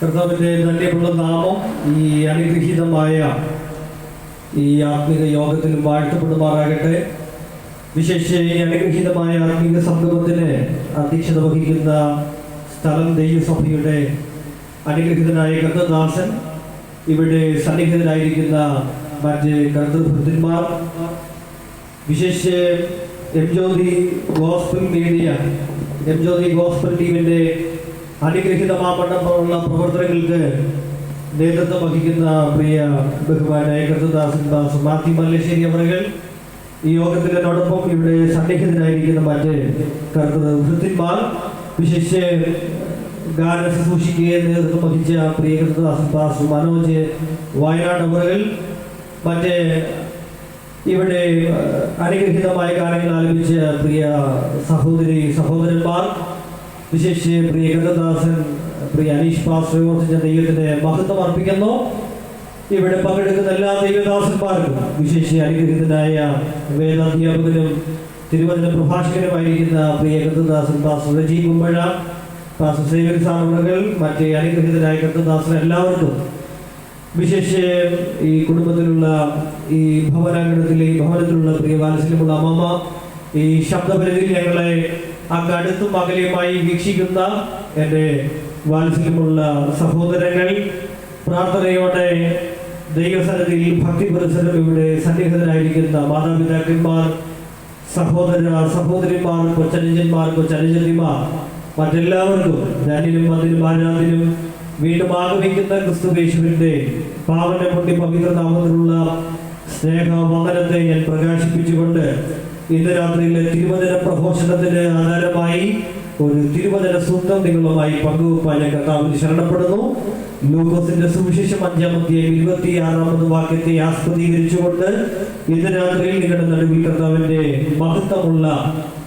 കർത്താവിൻ്റെ ധന്യമുള്ള നാമം ഈ അനുഗ്രഹീതമായ ഈ ആത്മീക യോഗത്തിലും വാഴ്ത്തപ്പെടുമാറാകട്ടെ. വിശേഷ ഈ അനുഗ്രഹീതമായ ആത്മീക സംഗമത്തിന് അധ്യക്ഷത വഹിക്കുന്ന സ്ഥലം ദൈവസഭയുടെ അനുഗ്രഹീതനായ കർത്തദാസൻ, ഇവിടെ സന്നിഹിതരായിരിക്കുന്ന മറ്റ് കർത്തൃഭൃത്യന്മാർ, വിശേഷ M Jyothi Gospel Media, M Jyothi Gospel ടീമിൻ്റെ അനുഗ്രഹീതമാവണ്ണമുള്ള പ്രവർത്തനങ്ങൾക്ക് നേതൃത്വം വഹിക്കുന്ന പ്രിയ ബഹുമാനായ കർത്തദാസൻ ദാസ് മാത്യു മല്ലശ്ശേരി അവர்கள், ഈ യോഗത്തിനോടൊപ്പം ഇവിടെ സന്നിഹിതരായിരിക്കുന്ന മറ്റ് കർത്തൃഭൃത്യന്മാർ, വിശേഷ ഗാന ശുശ്രൂഷിക്കുകയെ നേതൃത്വം വഹിച്ച പ്രിയ കർത്തദാസൻ ദാസ് മനോജ് വയനാട് അവர்கள், മറ്റ് ഇവിടെ അനുഗ്രഹീതമായ ഗാനങ്ങൾ ആലപിച്ച പ്രിയ സഹോദരന്മാർ, വിശേഷ പ്രിയ കർത്തദാസൻ പ്രിയ അനീഷ് പാസ്റ്റർ ദൈവത്തിന് മഹത്വം അർപ്പിക്കുന്നു. ഇവിടെ പങ്കെടുക്കുന്ന എല്ലാ ദൈവദാസന്മാർക്കും, വിശേഷ അനുഗ്രഹീതനായ വേദാധ്യാപകനും തിരുവചന പ്രഭാഷകനുമായിരിക്കുന്ന പ്രിയ കർത്തദാസൻ pastor Reji Kumbazha, pastor Xavier സാറുകൾ, മറ്റേ അനുഗ്രഹീതനായ കർത്തദാസൻ എല്ലാവർക്കും, വിശേഷ ഈ കുടുംബത്തിലുള്ള ഈ ഭവനത്തിലുള്ള പ്രിയ വാത്സല്യമുള്ള അമ്മമ്മ, ഈ ശബ്ദപരിധിയിൽ ഞങ്ങളെ അങ്ങ് അടുത്തും അകലെയുമായി വീക്ഷിക്കുന്ന എൻ്റെ വാത്സല്യമുള്ള സഹോദരങ്ങൾ, പ്രാർത്ഥനയോടെ ദൈവസന്നിധിയിൽ ഭക്തി പുരസ്സരം ഇവിടെ സന്നിഹിതരായിരിക്കുന്ന മാതാപിതാക്കന്മാർ, സഹോദരിമാർ, കൊച്ചനുജന്മാർ, കൊച്ചനുജന്യമാർ, മറ്റെല്ലാവർക്കും ധന്യനും മതിനും ആരാധനും വീണ്ടും ആഗമിക്കുന്ന ക്രിസ്തുയേശുവിൻ്റെ പാവന പുണ്യ പവിത്ര നാമത്തിലുള്ള സ്നേഹ വന്ദനത്തെ ഞാൻ പ്രകാശിപ്പിച്ചുകൊണ്ട് ഇന്ന് രാത്രിയിലെ തിരുവചന പ്രഘോഷണത്തിന് ആധാരമായി ഒരു തിരുവചന സൂക്തം നിങ്ങളുമായി പങ്കുവെപ്പാൻ ഞാൻ കർത്താവിൽ ശരണപ്പെടുന്നു. ലൂക്കോസിന്റെ സുവിശേഷം 5-ാം അധ്യായം 26-ാമത് വാക്യത്തെ ആസ്പദീകരിച്ചുകൊണ്ട് ഇന്ന് രാത്രിയിൽ നിങ്ങളുടെ നടുവിൽ കർത്താവിന്റെ മഹത്വമുള്ള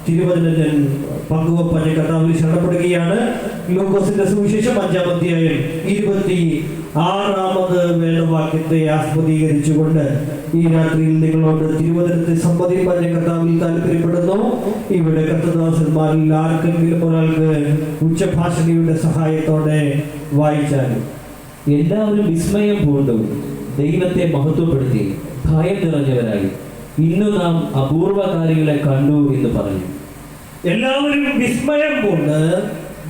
തിരുവചനം ഞാൻ പങ്കുവെപ്പാൻ ഞാൻ കർത്താവിൽ ശരണപ്പെടുകയാണ്. ലൂക്കോസിന്റെ സുവിശേഷം 5-ാം അധ്യായം 26-ാമത് വേദവാക്യത്തെ ആസ്പദീകരിച്ചുകൊണ്ട് ഈ രാത്രിയിൽ നിങ്ങളോട് തിരുവചനത്തെ സംബന്ധിക്കാൻ ഞാൻ കർത്താവിൽ താല്പര്യപ്പെടുന്നു. ഇവിടെ കർത്തദാസന്മാരിൽ ആർക്കെങ്കിലും ഒരാൾക്ക് ഉച്ചഭാഷണിയുടെ സഹായത്തോടെ വായിച്ചാലും. എല്ലാവരും വിസ്മയം പൂണ്ടു ദൈവത്തെ മഹത്വപ്പെടുത്തി ഭയം നിറഞ്ഞവരായി ഇന്നു നാം അപൂർവ കാര്യങ്ങളെ കണ്ടു എന്ന് പറഞ്ഞു. എല്ലാവരും വിസ്മയം പൂണ്ട്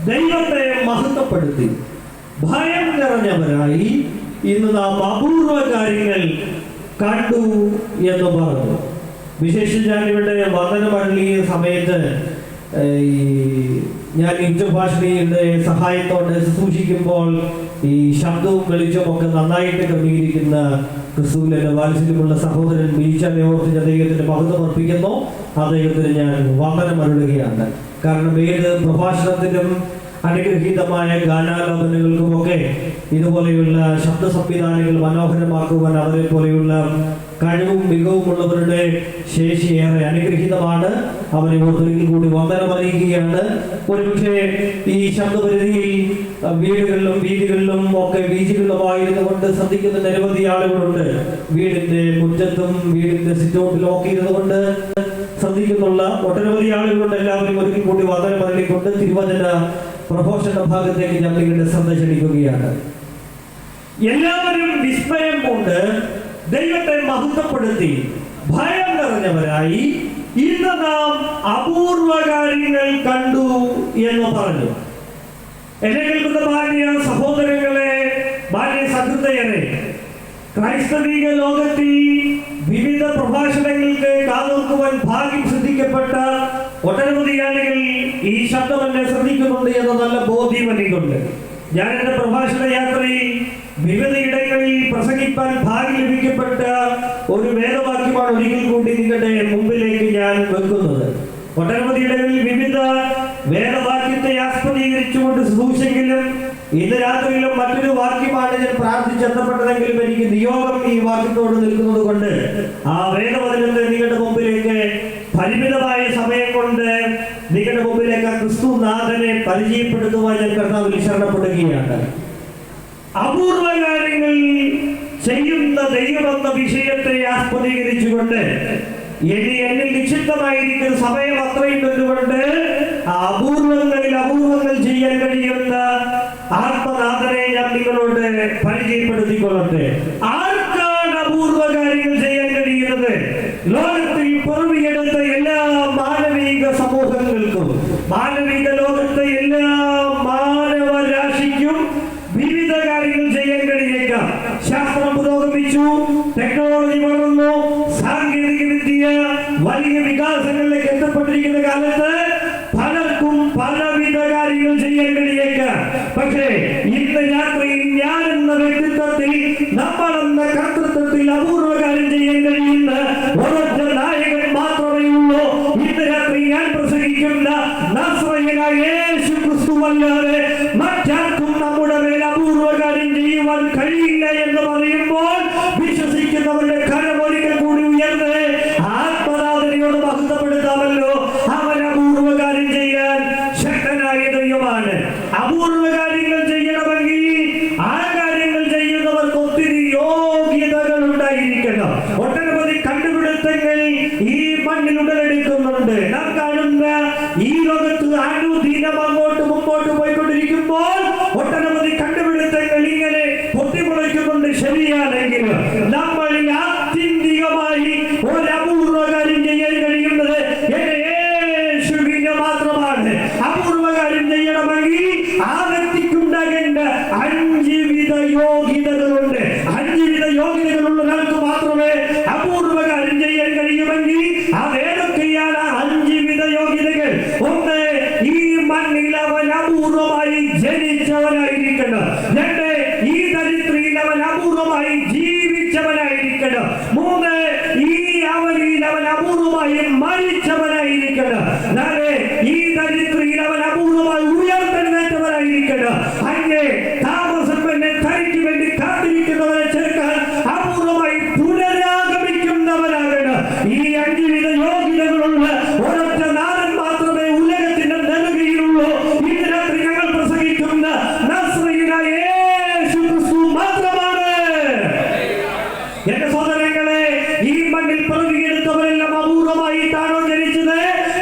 ദൈവത്തെ മഹത്വപ്പെടുത്തി ഭയം നിറഞ്ഞവരായി ഇന്ന് നാം അപൂർവ കാര്യങ്ങൾ കണ്ടു എന്ന് പറഞ്ഞു. വിശേഷിച്ച് ഞാനിവിടെ വന്ദനമരളിയ സമയത്ത് ഞാൻ ഉച്ചഭാഷണിയുടെ സഹായത്തോടെ ശുശ്രൂഷിക്കുമ്പോൾ ഈ ശബ്ദവും വെളിച്ചവും ഒക്കെ നന്നായിട്ട് ക്രമീകരിക്കുന്ന ക്രിസ്തുവിന്റെ വാത്സല്യമുള്ള സഹോദരൻ ബീച്ചാനെ ഓർത്ത് അദ്ദേഹത്തിന് മഹത്വം അർപ്പിക്കുന്നു. അദ്ദേഹത്തിന് ഞാൻ വന്ദനമരുളുകയാണ്. കാരണം ഏത് പ്രഭാഷണത്തിനും അനുഗ്രഹീതമായ ഗാനാലാപനങ്ങൾക്കുമൊക്കെ ഇതുപോലെയുള്ള ശബ്ദ സംവിധാനങ്ങൾ മനോഹരമാക്കുവാൻ അവരെ പോലെയുള്ള കഴിവും മികവുമുള്ളവരുടെ ശേഷി ഏറെ അനുഗ്രഹീതമാണ്. അവരെ ഒരിക്കൽ കൂടി വന്ദനം അറിയിക്കുകയാണ്. ഒരുപക്ഷെ ഈ ശബ്ദപരിധിയിൽ വീടുകളിലും വീതികളിലും ഒക്കെ വീതികളിലുമായിരുന്നു കൊണ്ട് ശ്രദ്ധിക്കുന്ന നിരവധി ആളുകളുണ്ട്. വീടിന്റെ മുറ്റത്തും വീടിന്റെ സിറ്റൗട്ടിലും ഒക്കെ ഇരുന്നുകൊണ്ട് ശ്രദ്ധിക്കുന്നുള്ള ഒട്ടനവധി ആളുകളുണ്ട്. എല്ലാവരും ഒരിക്കൽ കൂടി വന്ദനം അറിയിക്കൊണ്ട് തിരുവചന പ്രഘോഷണ ഭാഗത്തേക്ക് ഞാൻ നിങ്ങളുടെ ശ്രദ്ധ ക്ഷണിക്കുകയാണ്. എല്ലാവരും വിസ്മയം കൊണ്ട് ദൈവത്തെ മഹത്വപ്പെടുത്തി ഭയം നിറഞ്ഞവരായി ഇന്ന് നാം അപൂർവ കാര്യങ്ങൾ കണ്ടു എന്ന് പറഞ്ഞു. എന്നെ കേൾക്കുന്ന ഭാര്യ സഹോദരങ്ങളെ, ഭാര്യ സഹൃദയരെ, ക്രൈസ്തവിക ലോകത്തിൽ വിവിധ പ്രഭാഷണങ്ങൾക്ക് കാതോർക്കുവാൻ ഭാഗ്യം ശ്രദ്ധിക്കപ്പെട്ട ഒട്ടനവധി ആളുകൾ ഈ ശബ്ദം എന്നെ ശ്രദ്ധിക്കുന്നുണ്ട് എന്ന നല്ല ബോധ്യം എനിക്കുണ്ട്. ഞാൻ എന്റെ പ്രഭാഷണ യാത്രയിൽ വിവിധ ഇടങ്ങളിൽ പ്രസംഗിക്കാൻ ഭാഗ്യം ലഭിക്കപ്പെട്ട ഒരു വേദവാക്യമാണ് ഒരിക്കൽ കൂടി നിങ്ങളുടെ മുമ്പിലേക്ക് ഞാൻ വെക്കുന്നത്. ഒട്ടനവധി ഇടങ്ങളിൽ വിവിധ വേദവാക്യത്തെ ആസ്പദീകരിച്ചുകൊണ്ട് ശുശ്രൂഷെങ്കിലും ഇന്ന് രാത്രിയിലും മറ്റൊരു വാക്യമാണ് ഞാൻ പ്രാർത്ഥിച്ചെത്തപ്പെട്ടതെങ്കിലും എനിക്ക് നിയോഗം ഈ വാക്യത്തോട് നിൽക്കുന്നത് കൊണ്ട് ആ വേദവചനത്തെ നിങ്ങളുടെ മുമ്പിലേക്ക് പരിമിതമായ സമയം കൊണ്ട് നിങ്ങളുടെ മുമ്പിലേക്ക് ക്രിസ്തുനാഥനെ പരിചയപ്പെടുത്തുവാൻ ഞാൻ കർത്താവിൽ ശരണപ്പെടുകയാണ്. അപൂർവ കാര്യങ്ങൾ ചെയ്യുന്ന ദൈവമെന്ന വിഷയത്തെ ആസ്പദീകരിച്ചുകൊണ്ട് ഇനി എന്നിൽ നിക്ഷിപ്തമായിരിക്കുന്ന സമയം അത്രയും കൊണ്ട് അപൂർവങ്ങളിൽ അപൂർവങ്ങൾ ചെയ്യാൻ കഴിയുന്ന ആത്മനാഥനെ ഞാൻ നിങ്ങളോട് പരിചയപ്പെടുത്തിക്കൊള്ളട്ടെ. ആർക്കാണ് അപൂർവ കാര്യങ്ങൾ ചെയ്യാൻ കഴിയുന്നത്? ലോകത്തിൽ പിറവിയെടുത്ത എല്ലാ മാനവിക സമൂഹങ്ങൾക്കും, മാനവിക ലോകത്തെ എല്ലാ മാനവരാശിക്കും വിവിധ കാര്യങ്ങൾ ചെയ്യാൻ കഴിയേക്കാം. ശാസ്ത്രം പുരോഗമിച്ചു, ടെക്നോളജി വളർന്നു, സാങ്കേതിക വിദ്യ വലിയ വികാസങ്ങളിലേക്ക് എത്തപ്പെട്ടിരിക്കുന്ന കാലത്ത് പലർക്കും പലവിധ കാര്യങ്ങൾ ചെയ്യാൻ കഴിയേക്കാം. പക്ഷേ ഇന്ന് രാത്രിയിൽ ഞാൻ എന്ന വ്യക്തിത്വത്തിൽ, നമ്മളെന്ന കർത്തൃത്വത്തിൽ അപൂർവ കാര്യം ചെയ്യാൻ കഴിയുന്ന ഒരൊറ്റ നായകൻ മാത്രമേ ഉള്ളൂ. ഇന്ന് രാത്രി ഞാൻ പ്രസംഗിക്കുന്ന നസ്രയനായ യേശു ക്രിസ്തുവല്ലാതെ മറ്റാർക്കും നമ്മുടെ മേൽ അപൂർവ കാര്യം ചെയ്യുവാൻ കഴിയില്ല എന്ന് പറയുമ്പോൾ വിശ്വസിക്കുന്നവരുടെ കരം ഒരിക്കൽ കൂടി ഉയർന്ന് ആത്മനാഥനയോട് മഹത്വപ്പെടുത്താമല്ലോ. അവൻ അപൂർവ കാര്യം ചെയ്യാൻ ശക്തനായ ദൈവമാണ്. അപൂർവ കാര്യങ്ങൾ ചെയ്യണമെങ്കിൽ ആ കാര്യങ്ങൾ ചെയ്യുന്നവർക്ക് ഒത്തിരി യോഗ്യതകൾ ഉണ്ടായിരിക്കണം. ഒട്ടനവധി കണ്ടുപിടുത്തങ്ങൾ ഈ മണ്ണിൽ ഉടലെടുക്കുന്നുണ്ട്. നാം കാണുന്ന ഈ ലോകത്ത് അനുദിനം അങ്ങോട്ട് മുമ്പോട്ട് പോയിക്കൊണ്ടിരിക്കുമ്പോൾ ഒട്ടനവധി കണ്ടുപിടുത്തങ്ങൾ ഇങ്ങനെ പൊട്ടിമുളയ്ക്കുന്നുണ്ട്. ശരിയാണെങ്കിൽ നമ്മളിൽ ആത്യന്തികമായി ഒരു അപൂർവ കാര്യം ചെയ്യാൻ കഴിയുന്നത് യേശുവിന് മാത്രമാണ്. അപൂർവ കാര്യം ചെയ്യണമെങ്കിൽ ആ വ്യക്തിക്കുണ്ടാകേണ്ട 5 വിധ യോഗ്യതകളുണ്ട്. 5 വിധ യോഗ്യതകളുള്ള ഒരാൾക്ക് മാത്രമേ അപൂർവ കാര്യം ചെയ്യാൻ കഴിയുമെങ്കിൽ അതേതൊക്കെയാണ് 5 വിധ യോഗ്യതകൾ? ഒന്ന്, ഈ മണ്ണിൽ അവൻ അപൂർവമായി ജനിച്ചവനായിരിക്കണം. 2, ഈ ദരിദ്രയിൽ അവൻ അപൂർവമായി ജീവിച്ചവനായിരിക്കണം. 3, ഈ അവനിൽ അവൻ അപൂർവമായി മരിച്ചവനായിരിക്കണം. 4, ഈ ദരിദ്രയിൽ അവൻ അപൂർവമായി ഉയർത്തെഴുന്നേറ്റവനായിരിക്കണം. 5, താമസം തന്നെ തനിക്ക് വേണ്ടി കാത്തിരിക്കുന്നവരെ ചേർക്കാൻ അപൂർവമായി പുനരാഗമിക്കുന്നവനാകണം. ഈ 5 വിധ യോഗ്യതകളുള്ള ഒരൊറ്റ നാഥൻ മാത്രമേ ഉലകത്തിന്റെ നെറുകയിലുള്ളൂ. ഇന്ന് രാത്രി ഞങ്ങൾ പ്രസംഗിക്കുന്ന നസ്രയനായ യേശു ക്രിസ്തു മാത്രമാണ്. എന്റെ സഹോദരങ്ങളെ, ഈ മണ്ണിൽ പിറവിയെടുത്തവരെല്ലാം അപൂർവമായിട്ടാണോ ജനിച്ചത്?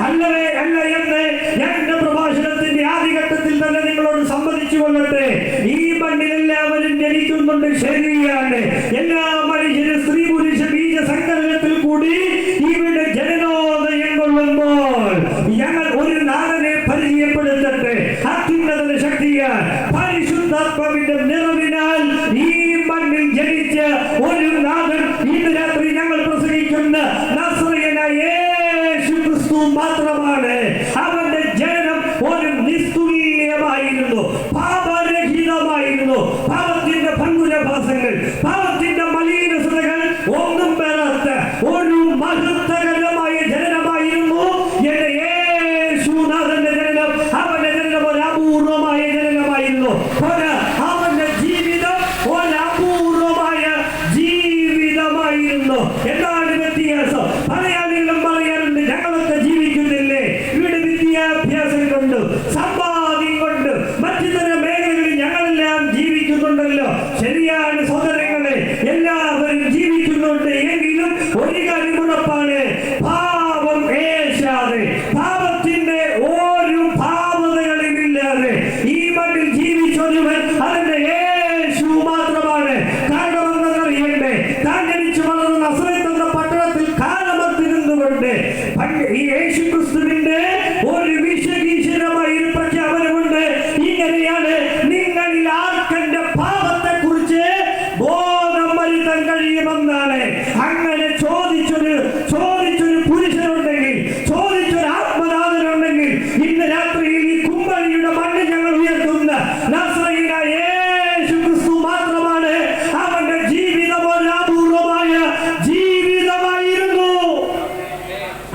അല്ലവേ അല്ല എന്ന് എന്റെ പ്രഭാഷണത്തിന്റെ ആദ്യഘട്ടത്തിൽ തന്നെ നിങ്ങളോട് സമ്മതിച്ചു കൊള്ളട്ടെ. ഈ മണ്ണിൽ എല്ലാവരും ജനിക്കുന്നുണ്ട്, ശരിയാണ്. എല്ലാ മനുഷ്യരും സ്ത്രീ പുരുഷ ബീജ സങ്കലനത്തിൽ കൂടി ഇവിടെ ജനനോദയം കൊള്ളുമ്പോൾ ഞങ്ങൾ ഒരു നാഥനെ പരിചയപ്പെടുത്തട്ടെ. അത്യുന്നത ശക്തിയാൽ പരിശുദ്ധാത്മാവിന്റെ നിറവിനാൽ ഈ മണ്ണിൽ ജനിച്ച ഒരു നാഥൻ ഇന്ന് രാത്രി ഞങ്ങൾ പ്രസംഗിക്കുന്ന നസ്രയനായ യേശു ക്രിസ്തു മാത്രമാണ്. അവന്റെ ജനനം ഒരു നിസ്തുല്യമായിരുന്നു, പാപരഹിതമായിരുന്നു. പാപത്തിന്റെ ഭംഗുരഭാസങ്ങൾ, പാപത്തിന്റെ മലീനസതകൾ ഒന്നും പെറാത്ത ഒരു മഹത്വകരമായ ജനനമായിരുന്നു എന്റെ യേശുനാഥന്റെ ജനനം. അവന്റെ ജനനം ഒരു അപൂർവമായ ജനനമായിരുന്നു. അവന്റെ ജീവിതം ഒരു അപൂർവമായ ജീവിതമായിരുന്നു. എന്താണ് വ്യത്യാസം? മലയാളികളും പറയാറുണ്ട്, ഞങ്ങളൊക്കെ ജീവിക്കുന്നില്ലേ? ഇവിടെ വിദ്യാഭ്യാസം കൊണ്ട്, സമ്പാദ്യം കൊണ്ട്, മറ്റു തരം മേഖലകളിൽ ഞങ്ങളെല്ലാം ജീവിക്കുന്നുണ്ടല്ലോ. ശരിയാണ് സഹോദരങ്ങളെ, എല്ലാവരും ജീവിക്കുന്നുണ്ട്. എങ്കിലും ഒരു കാര്യം ഉറപ്പാണ്, പാപം ഏശാതെ, പാപത്തിന്റെ ഒരു പാപതകളില്ലാതെ ഈ മണ്ണിൽ ജീവിച്ചൊരുവൻ അതിന്റെ യേശു മാത്രമാണ്. കാരണം എന്നറിയണ്ടേ, താൻ ജനിച്ചു വളർന്ന നസറേത്ത് എന്ന പട്ടണത്തിൽ കാലമത്തിരുന്നുകൊണ്ട് ഈ യേശു ക്രിസ്തുവിന്റെ ഒരു വിശ്വഗീശ്വരമായ ഒരു പ്രഖ്യാപനമുണ്ട്. ഇങ്ങനെയാണ്, നിങ്ങളിൽ ആർക്കെന്റെ പാപത്തെ കുറിച്ച് ബോധം വരുത്താൻ കഴിയുമെന്നാണ്. അങ്ങനെ ചോദിച്ചൊരു പുരുഷനുണ്ടെങ്കിൽ, ചോദിച്ചൊരു ആത്മനാഥനുണ്ടെങ്കിൽ, ഇന്ന് രാത്രിയിൽ ഈ കുമ്പളിയുടെ മണ്ണ് ഞങ്ങൾ ഉയർത്തുന്ന നസ്രയനായ യേശു ക്രിസ്തു മാത്രമാണ്. അവന്റെ ജീവിതം ഒരു അപൂർവമായ ജീവിതമായിരുന്നു.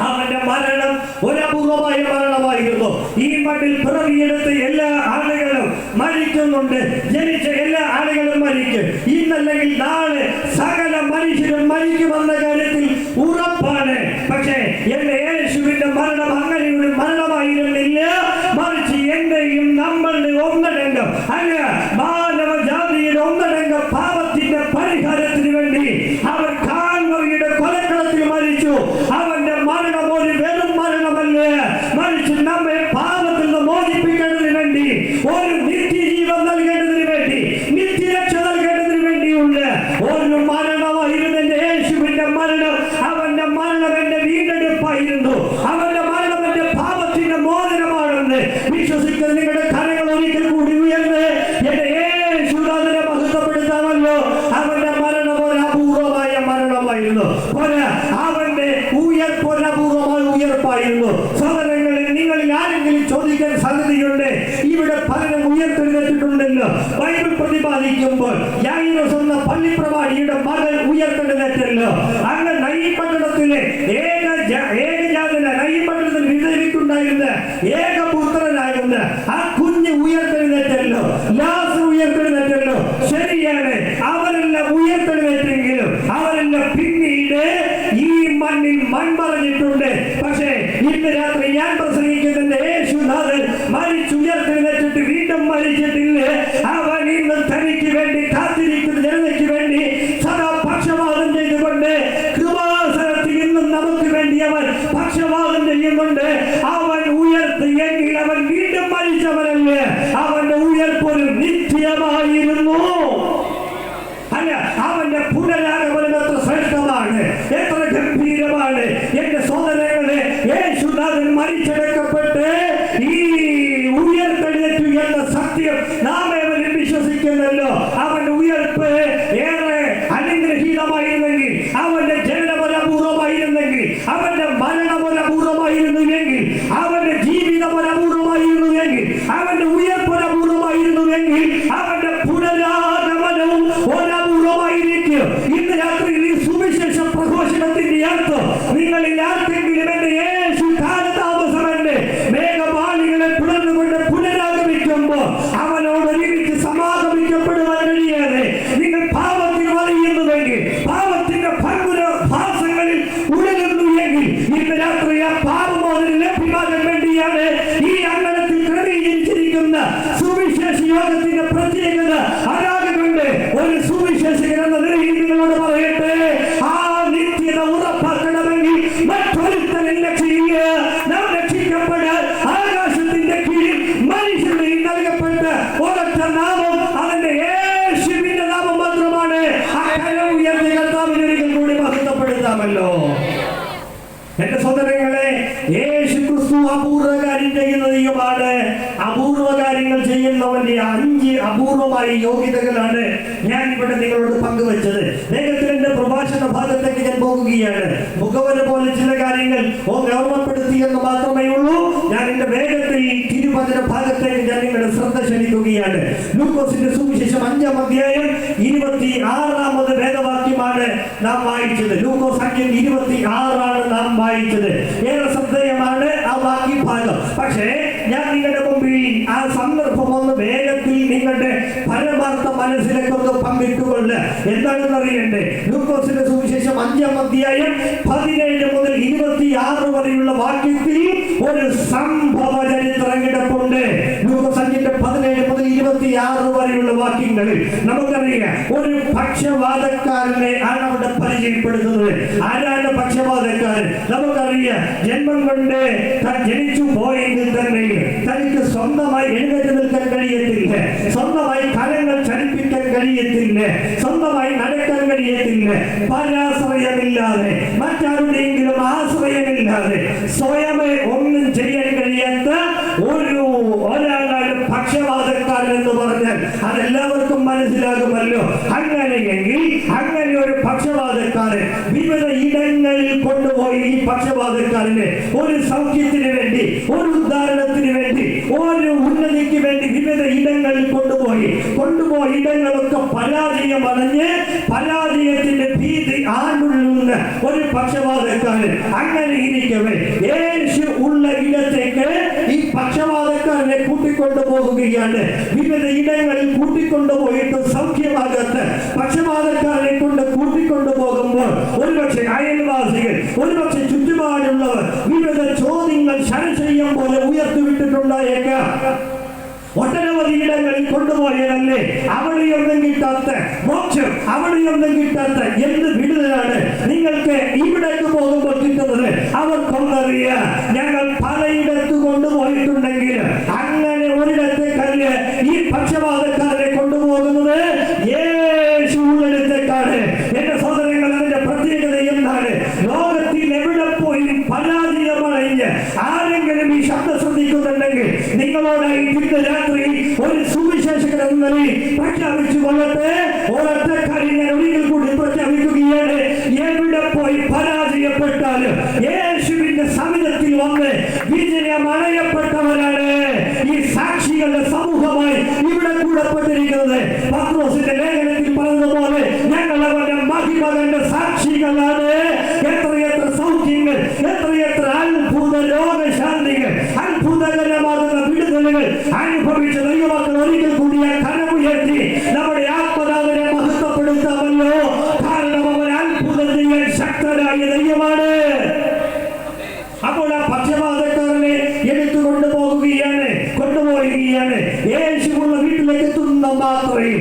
അവന്റെ മരണം ഒരു അപൂർവമായ മരണമായിരുന്നു. ഈ മണ്ണിൽ പിറവിയെടുത്ത എല്ലാ ആളുകളും മരിക്കുന്നുണ്ട്. ജനിച്ച എല്ലാ ആളുകളും മരിക്കും. ഇന്നല്ലെങ്കിൽ നാളെ സകല മനുഷ്യരും മരിക്കുമെന്ന കാര്യത്തിൽ ഉറപ്പാണ്. പക്ഷേ എന്റെ യേശുവിന്റെ മരണം അങ്ങനെ ഒരു മരണമായിരുന്നില്ല. മറിച്ച് എന്റെയും നമ്മളുടെ ഒന്നടങ്കം, അല്ല മാനവജാതിയുടെ ഒന്നടങ്കം പാപത്തിന്റെ പരിഹാരത്തിന് വേണ്ടി അവൻ കാൽവറിയുടെ കൊലക്കളത്തിൽ മരിച്ചു. അവന്റെ മരണം ഒരു വെറും മരണമല്ല, മറിച്ച് നമ്മെ പാപത്തിൽ നിന്ന് മോചിപ്പിക്കേണ്ടതിന് വേണ്ടി, ഒരു നിത്യജീവൻ നൽകേണ്ടതിന് വേണ്ടി, ഉണ്ടായിരുന്നു. സഹോദരങ്ങളിൽ നിങ്ങളിൽ ആരെങ്കിലും ചോദിക്കാൻ സാധ്യതയുണ്ട്, ഇവിടെ പലരും ഉയർത്തെഴുന്നേറ്റിട്ടുണ്ടല്ലോ. ബൈബിൾ പ്രതിപാദിക്കുമ്പോൾ യായിറോസ് എന്ന പള്ളിപ്രമാണിയുടെ മകൾ ഉയർത്തെഴുന്നേറ്റല്ലോ. അങ്ങ് നയീം പട്ടണത്തിലെ ഏകജാതന നയീം പട്ടണത്തിൽ വിധവിക്കുണ്ടായിരുന്ന ഏകപുത്രനായിരുന്ന ആ കുഞ്ഞ് ഉയർത്തെഴുന്നേറ്റല്ലോ. ലാസർ ഉയർത്തെഴുന്നേറ്റല്ലോ. ശരിയാണ്, അവരെല്ലാം ഉയർത്തെഴുന്നേറ്റെങ്കിലും അവരെല്ലാം പിന്നീട് ഈ മണ്ണിൽ മൺമറഞ്ഞിട്ടുണ്ട്. പക്ഷേ ഇന്ന് രാത്രി ഞാൻ പ്രസംഗിക്കുന്നതിന്റെ യേശുനാഥൻ മരിച്ചുയർത്തെഴുന്നേറ്റിട്ട് വീണ്ടും മരിച്ചിട്ടില്ല. അവൻ ഇന്ന് തനിക്ക് വേണ്ടി കാത്തിരിക്കുന്ന ജനതയ്ക്ക് വേണ്ടി സദാ പക്ഷപാതം ചെയ്തുകൊണ്ട് കൃപാസനത്തിൽ ഇന്നും നമുക്ക് വേണ്ടി അവൻ പക്ഷപാതം ചെയ്യുന്നുണ്ട്. അവൻ ഉയർത്തിയെങ്കിൽ അവൻ വീണ്ടും മരിച്ചവനല്ല. അവന്റെ ഉയർപ്പൊരു നിത്യമായിരുന്നു. അല്ല, അവന്റെ പുനരാഗമനം എത്ര ശ്രേഷ്ഠമാണ്, എത്ര ഗംഭീരമാണ്. എന്റെ സഹോദരങ്ങളെ, യേശുനാഥൻ മരിച്ചടക്കപ്പെട്ട് ഈ ഉയർത്തെഴുന്നേറ്റു എന്ന സത്യം നാം ഏവരും വിശ്വസിക്കുന്നല്ലോ. അവന്റെ ഉയർപ്പ് ഏറെ അനുഗ്രഹീതമായിരുന്നെങ്കിൽ, അവന്റെ ജനനപരപൂർവമായിരുന്നെങ്കിൽ, അവന്റെ മരണപരപൂർവമായിരുന്നുവെങ്കിൽ, അവന്റെ ജീവിതപരപൂർവമായിരുന്നുവെങ്കിൽ, അവന്റെ ഉയർപ്പരപൂർവമായിരുന്നുവെങ്കിൽ, അവന്റെ പുനരാഗമനവും ഒരപൂർവമായിരിക്കും. ഇന്ന് രാത്രിയിൽ ഈ സുവിശേഷ പ്രഘോഷണത്തിന്റെ അർത്ഥം നിങ്ങളിൽ ആർക്കെങ്കിലും എന്റെ യേശു കാലതാമസമെന്ന് മേഘമാലികളെ പിളർന്നുകൊണ്ട് പുനരാഗമിക്കുമ്പോൾ അവനോട് ഒരുമിച്ച് സമാഗമിക്കപ്പെടുവാൻ കഴിയാതെ നിങ്ങൾ പാപത്തിൽ വലയുന്നുവെങ്കിൽ, പാപത്തിന്റെ ഭാസങ്ങളിൽ ഉഴലുന്നു എങ്കിൽ, ഇന്ന് രാത്രി ആ പാപമോചനം ലഭ്യമാകാൻ വേണ്ടിയാണ് ഈ അങ്കണത്തിൽ ക്രമീകരിച്ചിരിക്കുന്ന സുവിശേഷ യോഗത്തിന്റെ പ്രത്യേകത. അതാകൊണ്ട് ഒരു സുവിശേഷകൻ എന്ന നിലയിൽ നിങ്ങളോട് പറയട്ടെ, ആ നിത്യത ഉറപ്പാക്കണമെങ്കിൽ മറ്റൊരുത്തനും രക്ഷയില്ല. നാം രക്ഷിക്കപ്പെടാൻ ആകാശത്തിന്റെ കീഴിൽ മനുഷ്യന് നൽകപ്പെട്ട ഒരൊറ്റ നാമം, അതിന്റെ യേശുവിന്റെ നാമം മാത്രമാണ്. ആ കരം ഉയർത്തി കർത്താവിനെ ഒരിക്കൽ കൂടി മഹത്വപ്പെടുത്താമല്ലോ. എന്റെ സഹോദരങ്ങളെ, യേശു ക്രിസ്തു അപൂർവ കാര്യം ചെയ്യുന്ന ദൈവമാണ്. അപൂർവ കാര്യങ്ങൾ ചെയ്യുന്നവന്റെ 5 അപൂർവമായ യോഗ്യതകളാണ് ഞാൻ ഇവിടെ നിങ്ങളോട് പങ്കുവച്ചത്. വേഗത്തിൽ എന്റെ പ്രഭാഷണ ഭാഗത്തേക്ക് ഞാൻ പോകുകയാണ്. മുഖവര പോലെ ചില കാര്യങ്ങൾ ഓർമ്മപ്പെടുത്തിയെന്ന് മാത്രമേ ഉള്ളൂ. ഞാൻ എന്റെ വേഗത്തിൽ തിരുവചന ഭാഗത്തേക്ക് ഞാൻ നിങ്ങളുടെ ശ്രദ്ധ ക്ഷണിക്കുകയാണ്. ലൂക്കോസിന്റെ സുവിശേഷം 5-ാം അധ്യായം 26-ാമത് വേദവാക്യമാണ് നാം വായിച്ചത്. ലൂക്കോസ് 5:26 നാം വായിച്ചത്. ഏറെ ശ്രദ്ധേയമാണ് ആ വാക്യഭാഗം. പക്ഷേ ഞാൻ നിങ്ങളുടെ മുമ്പിൽ ആ സന്ദർഭം ഒന്ന് വേഗത്തിൽ നിങ്ങളുടെ പരമാർത്ഥ മനസ്സിലേക്ക് ഒന്ന് പങ്കിട്ടുകൊണ്ട് എന്താണെന്ന് അറിയണ്ടേ. ലൂക്കോസിന്റെ സുവിശേഷം 5-ാം അധ്യായം 17 മുതൽ 26 വരെയുള്ള വാക്യത്തിൽ ഒരു സംഭവ ചരിത്രം കിടപ്പുണ്ട്. ലൂക്കോസ് 5:17 മുതൽ 26 വരെയുള്ള വാക്യങ്ങളിൽ നമുക്കറിയാം, ഒരു പക്ഷവാതക്കാരനെ ആണ് അവിടെ പരിചയപ്പെടുത്തുന്നത്. ആരാണ് പക്ഷവാതക്കാരൻ? നമുക്കറിയാം, ജന്മം കൊണ്ട് ജനിച്ചു പോയെങ്കിൽ തന്നെ തനിക്ക് സ്വന്തമായി എഴുന്നേറ്റ് നിൽക്കാൻ കഴിയത്തില്ല, സ്വന്തമായി കരങ്ങൾ ചലിപ്പിക്കാൻ കഴിയത്തില്ല, സ്വന്തമായി നടക്കാൻ കഴിയത്തില്ല. പരാശ്രയമില്ലാതെ, മറ്റാരുടെയെങ്കിലും ആശ്രയമില്ലാതെ സ്വയമേ ഒന്നും ചെയ്യാൻ കഴിയാത്ത ഒരാളാണ് പക്ഷവാതക്കാരൻ എന്ന് പറഞ്ഞാൽ അതെല്ലാവർക്കും മനസ്സിലാകുമല്ലോ. അങ്ങനെയെങ്കിൽ അങ്ങനെ ഒരു പക്ഷവാതക്കാരൻ വിവിധ ഇടങ്ങളിൽ കൊണ്ടുപോയി ഈ പക്ഷവാതക്കാരനെ ഒരു സൗഖ്യത്തിന് വേണ്ടി, ഒരു ഉദ്ധാരണത്തിന് വേണ്ടി, ഒരു ഉന്നതിക്ക് വേണ്ടി വിവിധ ഇടങ്ങളിൽ കൊണ്ടുപോയി ഇടങ്ങളൊക്കെ പരാജയമടഞ്ഞ് പരാജയത്തിന്റെ ഭീതി ആണ്ടുള്ളുന്ന ഒരു പക്ഷവാതക്കാരൻ. അങ്ങനെ ഇരിക്കവേ യേശു ഉള്ള ഇടത്തേക്ക് ഈ പക്ഷവാതക്കാരനെ കൂട്ടിക്കൊണ്ടുപോകുകയാണ്. വിവിധ ഇടങ്ങളിൽ കൂട്ടിക്കൊണ്ടുപോയിട്ട് സൗഖ്യമാകാത്ത പക്ഷപാതക്കാരെ കൊണ്ട് കൂട്ടിക്കൊണ്ടുപോകുമ്പോൾ ഒരുപക്ഷെ അയൽവാസികൾ, ഒരുപക്ഷെ ചുറ്റുപാടുള്ളവർ വിവിധ ചോദ്യങ്ങൾ ശരശയ്യം പോലെ ഉയർത്തിവിട്ടിട്ടുണ്ടായേക്കാം. ഒട്ടനവധി ഇടങ്ങളിൽ കൊണ്ടുപോയതല്ലേ, അവിടെയൊന്നും കിട്ടാത്ത മോക്ഷം, അവിടെയൊന്നും കിട്ടാത്ത എന്ത് വിടുതലാണ് നിങ്ങൾക്ക് ഇവിടേക്ക് പോകുമ്പോൾ കിട്ടുന്നത്? അവർക്കൊന്നറിയാം, ഞങ്ങൾ പലയിടത്ത് കൊണ്ടുപോയിട്ടുണ്ടെങ്കിൽ അങ്ങനെ ഒരിടത്തേക്കല്ല ഈ പക്ഷപാതക്കാരെ കൊണ്ടുപോകുന്നത് യേശുവിനടുത്തേക്കാണ്. എന്റെ സഹോദരങ്ങൾ, അതിന്റെ പ്രത്യേകത എന്താണ്? ലോകത്തിൽ എവിടെ പോയി പരാജയമടഞ്ഞ് ആരെങ്കിലും ഈ ശബ്ദം ശ്രദ്ധിക്കുന്നുണ്ടെങ്കിൽ നിങ്ങളോടായി ഇന്ന് രാത്രി ഒരു സുവിശേഷകൻ എന്ന നിലയിൽ പ്രഖ്യാപിച്ചു കൊള്ളട്ടെ. ഒരൊറ്റ കാര്യം ഞാൻ ഒരിക്കൽ കൂടി പ്രഖ്യാപിക്കുകയാണ്. എവിടെ പോയി പരാജയപ്പെട്ടാലും യേശുവിന്റെ സവിധത്തിൽ വന്ന് പത്രോസിന്റെ ലേഖനത്തിൽ പറഞ്ഞതുപോലെ ഞങ്ങൾ അവന്റെ മഹിമകളുടെ സാക്ഷികളാണ്. എത്രയെത്ര സൗഖ്യങ്ങൾ, എത്രയെത്ര അത്ഭുത രോഗശാന്തികൾ, അത്ഭുതകരമാകുന്ന വിടുതലുകൾ അനുഭവിച്ച ദൈവമക്കൾ ഒരിക്കൽ കൂടി കരമുയർത്തി നമ്മുടെ ആത്മനാഥനെ മഹത്വപ്പെടുത്താമല്ലോ. കാരണം അവൻ അത്ഭുതം ചെയ്യാൻ ശക്തനായ ദൈവമാണ്. അപ്പോൾ ആ പക്ഷപാതക്കാരനെ കൊണ്ടുപോവുകയാണ്. യേശുവുള്ള വീട്ടിലേക്ക് എത്തുന്ന മാത്രയിൽ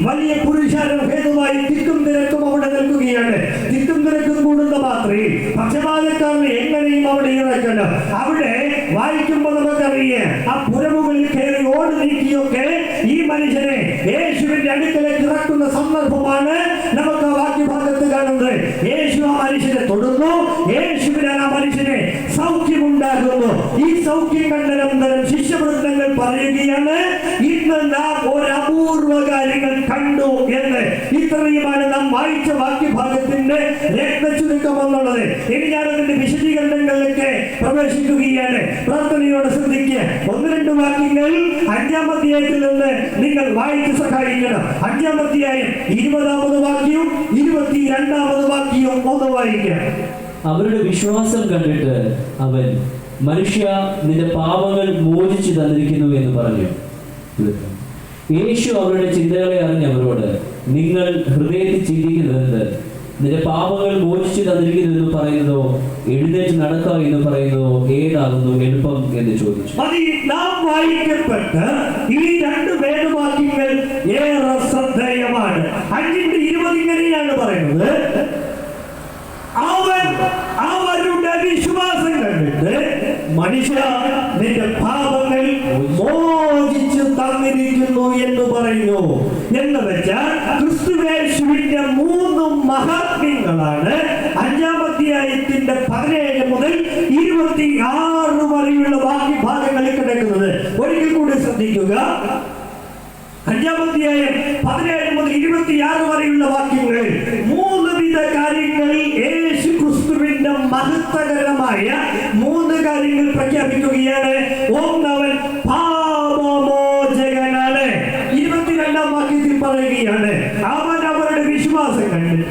വലിയ പുരുഷാരം ഭേദമായി തിക്കും തിരക്കും അവിടെ നിൽക്കുകയാണ്. തിക്കും തിരക്കും കൂടുന്ന മാത്രയിൽ പക്ഷപാതക്കാരനെ എങ്ങനെയും അവിടെ ഇറക്കണം. അവിടെ വായിക്കുമ്പോൾ നമുക്കറിയാം, ആ പുരമുകളിൽ കയറി ഓടി നീക്കിയൊക്കെ ഈ മനുഷ്യനെ യേശുവിന്റെ അടുക്കലേക്ക് ഇറക്കുന്ന സന്ദർഭമാണ് നമുക്ക് ആ വാക്യഭാഗത്ത് കാണുന്നത്. യേശു ആ മനുഷ്യനെ തൊടുന്നു, യേശുവിനാൽ ആ മനുഷ്യനെ സൗഖ്യമുണ്ടാകുന്നു. ഈ സൗഖ്യം കണ്ടനന്തരം ശിഷ്യവൃന്ദങ്ങൾ പറയുകയാണ്, ഇന്ന് നാം ഒരു അപൂർവ കാര്യങ്ങൾ കണ്ടു എന്ന്. ഇത്രയുമാണ് നാം വായിച്ച വാക്യഭാഗത്തിന്റെ രത്നചുരുക്കം എന്നുള്ളത്. ഇനി ഞാൻ അതിന്റെ വിശദീകരണങ്ങളിലേക്ക് പ്രവേശിക്കുകയാണ്. പ്രാർത്ഥനയോടെ ശ്രദ്ധിക്കുക. 1-2 വാക്യങ്ങൾ 5-ാം അധ്യായത്തിൽ നിന്ന് നിങ്ങൾ വായിച്ച് സഹായിക്കണം. 5-ാം അധ്യായം 20-ാമത് വാക്യവും 22-ാമത് വാക്യവും ഒന്ന് വായിക്കാം. അവരുടെ വിശ്വാസം കണ്ടിട്ട് അവൻ, മനുഷ്യ, നിന്റെ പാപങ്ങൾ മോചിച്ചു തന്നിരിക്കുന്നു എന്ന് പറഞ്ഞു. യേശു അവരുടെ ചിന്തകളെ അറിഞ്ഞ് അവരോട്, നിങ്ങൾ ഹൃദയത്തിൽ ചിന്തിക്കുന്നത് നിന്റെ പാപങ്ങൾ മോചിച്ചു തന്നിരിക്കുന്നു എന്ന് പറയുന്നതോ എഴുന്നേറ്റ് നടക്കുക എന്ന് പറയുന്നതോ ഏതാകുന്നു എളുപ്പം എന്ന് ചോദിച്ചു. നാം വായിക്കപ്പെട്ട ഈ 2 വേദവാക്യങ്ങൾ ഏറെ ശ്രദ്ധേയമാണ്. 5:20 ഇങ്ങനെയാണ് പറയുന്നത്, അവൻ അവരുടെ വിശ്വാസം കണ്ടിട്ട്, മനുഷ്യ, നിന്റെ പാപങ്ങൾ മോചിച്ചു തന്നിരിക്കുന്നു എന്ന് പറയുന്നു. എന്ന് വെച്ചാൽ ക്രിസ്തുയേശുവിന്റെ 3 മഹാത്മ്യങ്ങളാണ് 5-ാം അധ്യായത്തിന്റെ 17 മുതൽ 26 വരെയുള്ള വാക്യഭാഗങ്ങളിൽ കിടക്കുന്നത്. ഒരിക്കൽ കൂടി ശ്രദ്ധിക്കുക. 5-ാം അധ്യായം 17 മുതൽ 26 വരെയുള്ള വാക്യങ്ങളിൽ 3 വിധ കാര്യങ്ങളിൽ യേശു ക്രിസ്തുവിന്റെ മഹത്വകരമായ 3 കാര്യങ്ങൾ പ്രഖ്യാപിക്കുകയാണ്. ഒന്നവൻ പാപമോചകനാണ്. 22-ാം വാക്യത്തിൽ പറയുകയാണ്, അവൻ അവരുടെ വിശ്വാസം കണ്ടിട്ട്.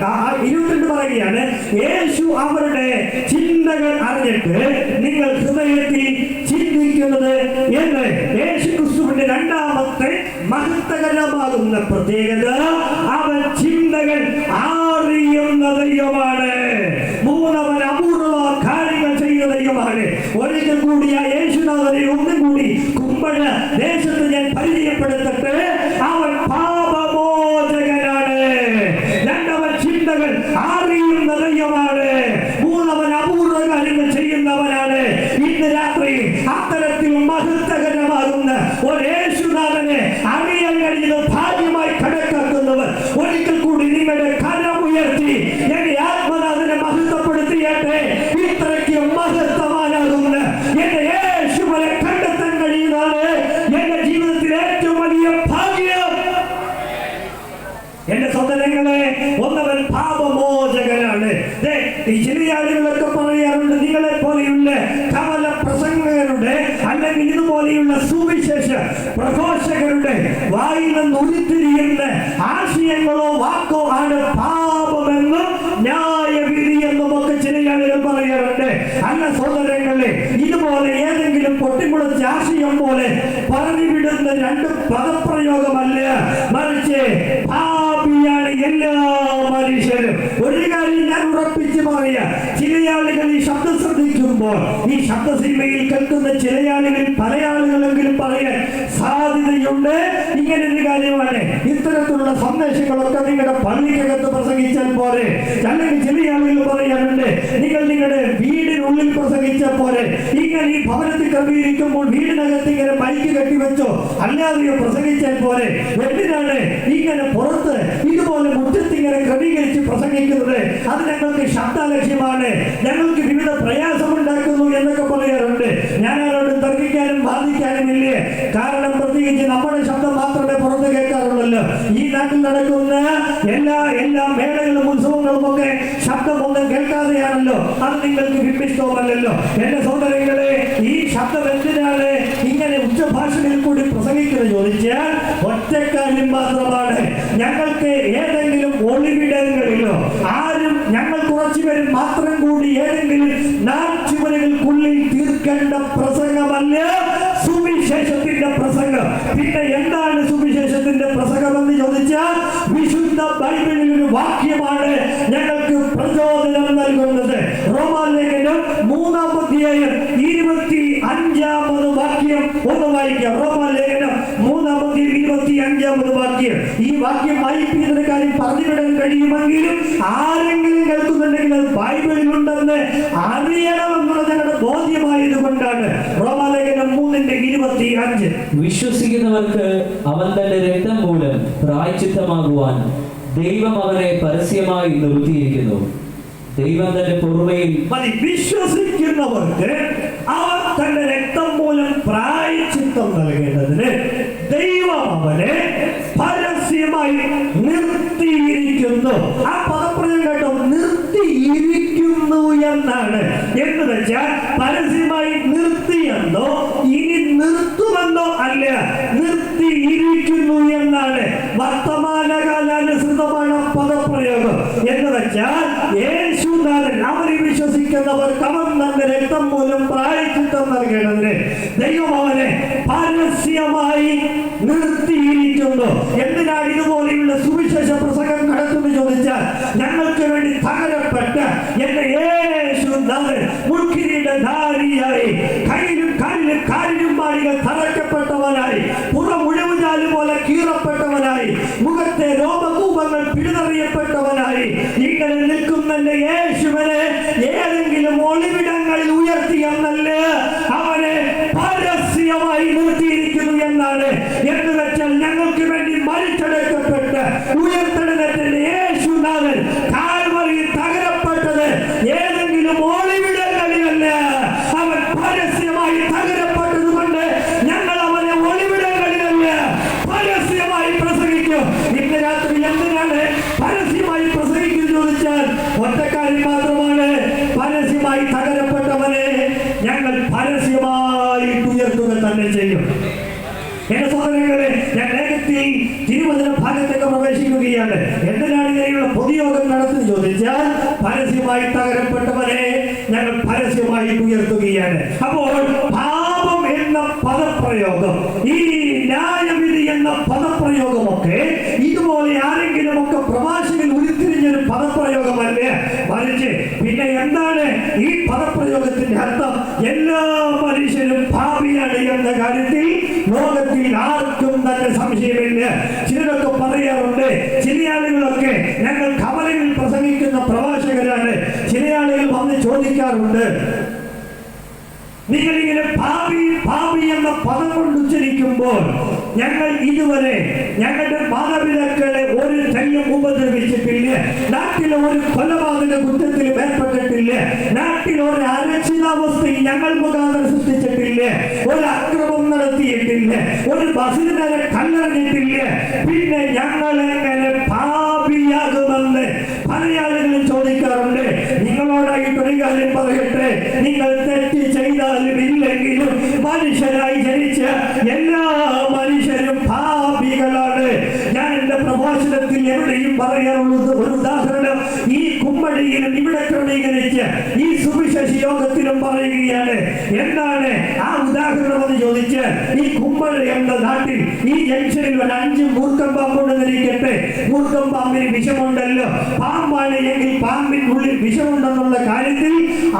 22 പറയുകയാണ്, യേശു അവരുടെ ചിന്തകൾ അറിഞ്ഞിട്ട് നിങ്ങൾ ഹൃദയത്തിൽ ചിന്തിക്കുന്നത് എന്ന്. യേശു ക്രിസ്തുവിന്റെ 2ാമത്തെ മഹത്വകരമാകുന്ന പ്രത്യേകത, അവൻ ചിന്തകൾ അറിയുന്ന ദൈവമാണ്. 3, അപൂർവ കാര്യങ്ങൾ ചെയ്യുന്ന ദൈവമാണ്. ഒരിക്കൽ കൂടി ആ യേശുനാഥനെ ഒന്നും കൂടി കുമ്പഴ ദേശത്ത് ഞാൻ പരിചയപ്പെടുത്തട്ടെ. അവൻ പാപമോചകനാണ്. 2, ചിന്തകൾ അറിയുന്ന ദൈവമാണ്. 3, അപൂർവ കാര്യങ്ങൾ ചെയ്യുന്നവനാണ്. ഇന്ന് രാത്രി അത്തരത്തിൽ മഹത്വകരമാകുന്ന ഒരു യേശുനാഥനെ അറിയാൻ കഴിയുന്ന ഭാഗ്യമായി കണക്കാക്കുന്നവർ ഒരിക്കൽ കൂടി നിങ്ങളുടെ കരമുയർത്തി എന്റെ ആത്മനാഥനെ മഹത്വപ്പെടുത്തിയാട്ടെ. ഇത്രയ്ക്ക് മഹത്വവാനാകുന്ന എന്റെ യേശുവിനെ കണ്ടെത്താൻ കഴിയുന്നതാണ് എന്റെ ജീവിതത്തിലെ ഏറ്റവും വലിയ ഭാഗ്യം. എന്റെ സഹോദരങ്ങളെ, ഒന്നവൻ പാപമോചകനാണ്. ഈ ചില ആളുകളൊക്കെ പറയാറുണ്ട്, നിങ്ങളെ പോലെയുള്ള കവല പ്രസംഗകരുടെ അല്ലെങ്കിൽ ഇതുപോലെയുള്ള സുവിശേഷ പ്രഘോഷകരുടെ വായിൽ നിന്ന് ഉരുത്തിരിയുന്ന ആശയങ്ങളോ വാക്കോ ആണ് പാപമെന്നും ന്യായവിധി എന്നും ഒക്കെ ചില ആളുകൾ പറയാറുണ്ട്. അല്ല സഹോദരങ്ങളെ, ഇതുപോലെ ഏതെങ്കിലും പൊട്ടിമുളച്ച ആശയം പോലെ പറഞ്ഞു വിടുന്ന 2 പദപ്രയോഗമല്ല, മറിച്ച് പാപിയാണ് എല്ലാ മനുഷ്യരും. ഒരു കാര്യം ഞാൻ ഉറപ്പിച്ച് പറയാം, ചില ആളുകൾ ഈ ശബ്ദം ശ്രദ്ധിക്കുമ്പോൾ, ഈ ശബ്ദസീമയിൽ കേൾക്കുന്ന ചില ആളുകൾ, പല ആളുകളെങ്കിലും പറയാൻ സാധ്യതയുണ്ട്, ഇങ്ങനൊരു കാര്യമാണ്, ഇത്തരത്തിലുള്ള സന്ദേശങ്ങളൊക്കെ നിങ്ങളുടെ പള്ളിക്കകത്ത് പ്രസംഗിച്ചാൽ പോലെ. അല്ലെങ്കിൽ ചില ആളുകൾ പറയാറുണ്ട്, നിങ്ങൾ നിങ്ങളുടെ വീടിനുള്ളിൽ പ്രസംഗിച്ചാൽ പോലെ. ഇങ്ങനെ ഈ ഭവനത്തിൽ ക്രമീകരിക്കുമ്പോൾ വീടിനകത്ത് ഇങ്ങനെ മൈക്ക് കെട്ടിവെച്ചോ അല്ലാതെയോ പ്രസംഗിച്ചാൽ പോലെ. എന്തിനാണ് ഇങ്ങനെ പുറത്ത് ഇതുപോലെ മുറ്റത്ത് ഇങ്ങനെ ക്രമീകരിച്ച് പ്രസംഗിക്കുന്നത്? അത് ഞങ്ങൾക്ക് ശബ്ദലക്ഷ്യമാണ്, ഞങ്ങൾക്ക് വിവിധ പ്രയാസമുണ്ടാക്കുന്നു എന്നൊക്കെ പറയാറുണ്ട്. ഞാൻ ആരോടും തർക്കിക്കാനും ബാധിക്കാനും ഇല്ലേ. കാരണം പ്രത്യേകിച്ച് നമ്മുടെ ശബ്ദം മാത്രമേ പുറത്ത് കേൾക്കാറുള്ളല്ലോ. ഈ നാട്ടിൽ നടക്കുന്ന എല്ലാ മേളകളും ഉത്സവങ്ങളും ഒക്കെ ശബ്ദമൊന്നും കേൾക്കാതെയാണല്ലോ. അത് നിങ്ങൾക്ക് വിഭിഷ്ടവുമല്ലോ. എന്റെ സഹോദരങ്ങളെ, ഈ ശബ്ദം എന്തിനാണ് ഇങ്ങനെ ഉച്ചഭാഷകളിൽ കൂടി പ്രസംഗിക്കുന്നത് ചോദിച്ചാൽ ഒറ്റ കാര്യം മാത്രമാണ്. ഞങ്ങൾക്ക് ഏതെങ്കിലും ഒളിവിടങ്ങളിലോ ആരും ഞങ്ങൾ കുറച്ചുപേരും മാത്രം കൂടി ഏതെങ്കിലും ചുവരുകൾക്കുള്ളിൽ തീർക്കേണ്ട പ്രസംഗമല്ല സുവിശേഷത്തിന്റെ പ്രസംഗം. പിന്നെ എന്താണ് സുവിശേഷത്തിന്റെ പ്രസംഗം എന്ന് ചോദിച്ചാൽ വിശുദ്ധ ബൈബിളിൽ ഒരു വാക്യമാണ് ഞങ്ങൾക്ക് പ്രചോദനം നൽകുന്നത്. റോമാലേഖനം 3-ാം അധ്യായം 25-ാമത് വാക്യം ഒന്ന് വായിക്കാം. റോമാലേഖനം 3-ാം അധ്യായം 25-ാമത് വാക്യം. ഈ വാക്യം വായിപ്പിക്കുന്ന കാര്യം പറഞ്ഞുവിടാൻ കഴിയുമെങ്കിലും ആരെങ്കിലും കേൾക്കുന്നുണ്ടെങ്കിൽ അത് ബൈബിളിൽ ഉണ്ടെന്ന് അറിയണമെന്നുള്ളത് ഞങ്ങളുടെ ബോധ്യമായത് കൊണ്ടാണ്. റോമാലേഖനം 3:25. വിശ്വസിക്കുന്നവർക്ക് അവൻ തന്റെ രക്തം മൂലം പ്രായശ്ചിത്തമാകുവാൻ ദൈവം അവനെ പരസ്യമായി നിർത്തിയിരിക്കുന്നു. ദൈവം തന്റെ പൊറുമയിൽ വിശ്വസിക്കുന്നവർക്ക് അവൻ തന്റെ രക്തം മൂലം പ്രായശ്ചിത്തം നൽകേണ്ടതിന് ദൈവം അവനെ പരസ്യമായി നിർത്തിയിരിക്കുന്നു. ആ പദപ്രയോഗം കേട്ടോ, നിർത്തിയിരിക്കുന്നു എന്നാണ്. എന്ന് വെച്ചാൽ പരസ്യമായി നിർത്തിയെന്നോ ഇനി നിർത്തുമെന്നോ അല്ല, നിർത്തിയിരിക്കുന്നു എന്നാണ്. വർത്തമാനകാലാനുസൃതമാണ് പദപ്രയോഗം. എന്ന് വെച്ചാൽ യേശുനാഥൻ അവരെ വിശ്വസിക്കുന്നവർക്ക് അവൻ തന്റെ രക്തം മൂലം പ്രായശ്ചിത്തം നൽകേണ്ടതിന് ദൈവം അവനെ പരസ്യമായി നിർത്തിയിരിക്കുന്നു. എന്തിനാണ് ഇതുപോലെയുള്ള സുവിശേഷ പ്രസംഗം നടത്തുമെന്ന് ചോദിച്ചാൽ ഞങ്ങൾക്ക് വേണ്ടി തകരപ്പെട്ട എന്റെ യേശുനാഥൻ മുൾക്കിരീടധാരിയായി കയ്യിലും കാലിലും കാലിലും മാളികൾ തറയ്ക്കപ്പെട്ടവനായി പുറമുഴവുചാല് പോലെ കീറപ്പെട്ടവനായി മുഖത്തെ രോമകൂപങ്ങൾ പിഴുതെറിയപ്പെട്ടവനായി ഇങ്ങനെ നിൽക്കുന്ന യേശുവിനെ ഏതെങ്കിലും ഒളിവിടങ്ങളിൽ ഉയർത്തിയെന്നല്ല, അവനെ പരസ്യമായി നിർത്തിയിരിക്കുന്നു എന്നാണ്. എന്ന് വെച്ചാൽ ഞങ്ങൾക്ക് വേണ്ടി മരിച്ചടക്കപ്പെട്ട് ഉയർത്തെഴുന്നേറ്റ യേശുനാഥൻ കാൽവരിയിൽ തകരപ്പെട്ടത് ഏതെങ്കിലും ഒളിവിടങ്ങളിലല്ല, അവൻ പരസ്യമായി തകരപ്പെട്ടത് കൊണ്ട് ഞങ്ങൾ അവനെ ഒളിവിടങ്ങളിലല്ല പരസ്യമായി പ്രസംഗിക്കും. ഇന്ന് രാത്രി എന്തിനാണ് പരസ്യമായി പ്രസംഗിക്കുന്നത് ചോദിച്ചാൽ ഒറ്റക്കാര്യം മാത്രമാണ്. പരസ്യമായി തകരപ്പെട്ടവനെ ഞങ്ങൾ പരസ്യമായി ഉയർത്തുക തന്നെ ചെയ്യും. എന്റെ സഹോദരങ്ങളെ, ഞാൻ വേഗത്തിൽ തിരുവചന ഭാഗത്തേക്ക് പ്രവേശിക്കുകയാണ്. എന്തിനാണ് ഇങ്ങനെയുള്ള പൊതുയോഗം നടത്തുന്നത് ചോദിച്ചാൽ പരസ്യമായി തകരപ്പെട്ടവനെ ഞങ്ങൾ പരസ്യമായി ഉയർത്തുകയാണ്. അപ്പോൾ പാപം എന്ന പദപ്രയോഗം, ഈ ന്യായവിധി എന്ന പദപ്രയോഗമൊക്കെ ഇതുപോലെ ആരെങ്കിലും ഒക്കെ പ്രവാസികൾ ഉരുത്തിരിഞ്ഞൊരു പദപ്രയോഗമല്ലേ, മറിച്ച് പിന്നെ എന്താണ് ഈ പദപ്രയോഗത്തിന്റെ അർത്ഥം? എല്ലാ മനുഷ്യരും ഭാവിയാണ് എന്ന കാര്യത്തിൽ ലോകത്തിൽ ആർക്കും തന്നെ സംശയമില്ല. ചിലരൊക്കെ പറയാറുണ്ട്, ചില ആളുകളൊക്കെ ഞങ്ങൾ കവലയിൽ പ്രസംഗിക്കുന്ന പ്രവാചകരാണ്. ചില ആളുകൾ വന്ന് ചോദിക്കാറുണ്ട്, നിങ്ങളിങ്ങനെ ഭാവി എന്ന പദം കൊണ്ട് ഉച്ചരിക്കുമ്പോൾ ഞങ്ങൾ ഇതുവരെ ഞങ്ങളുടെ മാതാപിതാക്കളെ ഒരു തെല്ലും ഉപദ്രവിച്ചിട്ടില്ല, നാട്ടിലെ ഒരു കൊലപാതക കുറ്റത്തിൽ ഏർപ്പെട്ടിട്ടില്ല, നാട്ടിൽ ഒരു അരക്ഷിതാവസ്ഥയിൽ ഞങ്ങൾ മുഖാന്തരം സൃഷ്ടിച്ചിട്ടില്ല, ഒരു അക്രമം നടത്തിയിട്ടില്ല, ഒരു ബസ്സിന് നേരെ കല്ലെറിഞ്ഞിട്ടില്ല, പിന്നെ ഞങ്ങൾ എങ്ങനെ ഭാവിയാകുമെന്ന് പല ആളുകളും ചോദിക്കാറുണ്ട്. നിങ്ങളോടായിട്ടൊരു കാര്യം പറയട്ടെ, നിങ്ങൾ തെറ്റ് ചെയ്താലും ഇല്ലെങ്കിലും മനുഷ്യരായി ജനിച്ച എല്ലാ മനുഷ്യരും ഭാവികളാണ്. ഞാൻ എന്റെ പ്രഭാഷണത്തിൽ എവിടെയും പറയാറുള്ളത് ഒരു ഉദാഹരണം ഈ കുമ്മടിയിലും ഇവിടെ ക്രമീകരിച്ച് ഈ സുവിശേഷ യോഗത്തിലും പറയുകയാണ്. എന്താണ് ആ ഉദാഹരണം എന്ന് ചോദിച്ച്, ഈ കുമ്മടി എന്ന നാട്ടിൽ ഈ ജംഗ്ഷനിൽ ഒരു 5 മൂർഖം പാമ്പുണ്ടെന്നിരിക്കട്ടെ. മൂർഖം പാമ്പിന് വിഷമുണ്ടല്ലോ, പാമ്പാണ് എങ്കിൽ പാമ്പിനുള്ളിൽ വിഷമുണ്ടെന്നുള്ള കാര്യത്തിൽ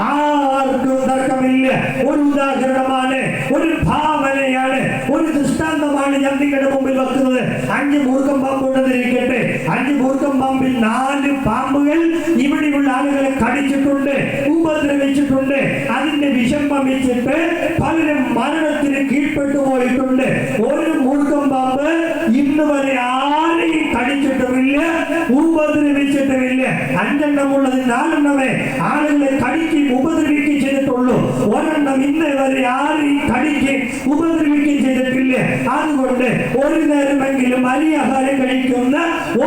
ആർക്കും തർക്കമില്ല. ഒരു ഉദാഹരണമാണ്, ഒരു ഭാവനയാണ്, ഒരു ദൃഷ്ടാന്തമാണ് ഞാൻ നിങ്ങളുടെ മുമ്പിൽ വെക്കുന്നത്. 5 മൂർഖം പാമ്പുണ്ടെന്നിരിക്കട്ടെ. 5 മൂർഖം പാമ്പിൽ 4 പാമ്പുകൾ ഇവിടെയുള്ള ആളുകളെ കടിച്ചിട്ടുണ്ട്, ഉപദ്രവിച്ചിട്ടുണ്ട്. അതിന്റെ വിഷം വമിച്ചിട്ട് പലരും മരണത്തിന് കീഴ്പ്പെട്ടു പോയിട്ടുണ്ട്. ഒരു മൂർഖം പാമ്പ് ഇന്ന് വരെ ആരെയും കടിച്ചിട്ടുമില്ല, ഉപദ്രവിച്ചിട്ടുമില്ല. 5 എണ്ണമുള്ളത് 4 എണ്ണമേ ആളുകളെ കടിക്കുകയും ഉപദ്രവിക്കുകയും ചെയ്തിട്ടുള്ളൂ. ഒരെണ്ണം ഇന്നേ വരെ ആരെയും കടിക്കുകയും ഉപദ്രവിക്കുകയും ചെയ്തിട്ടില്ല. അതുകൊണ്ട് ഒരു നേരമെങ്കിലും അരിയാഹാരം കഴിക്കുന്ന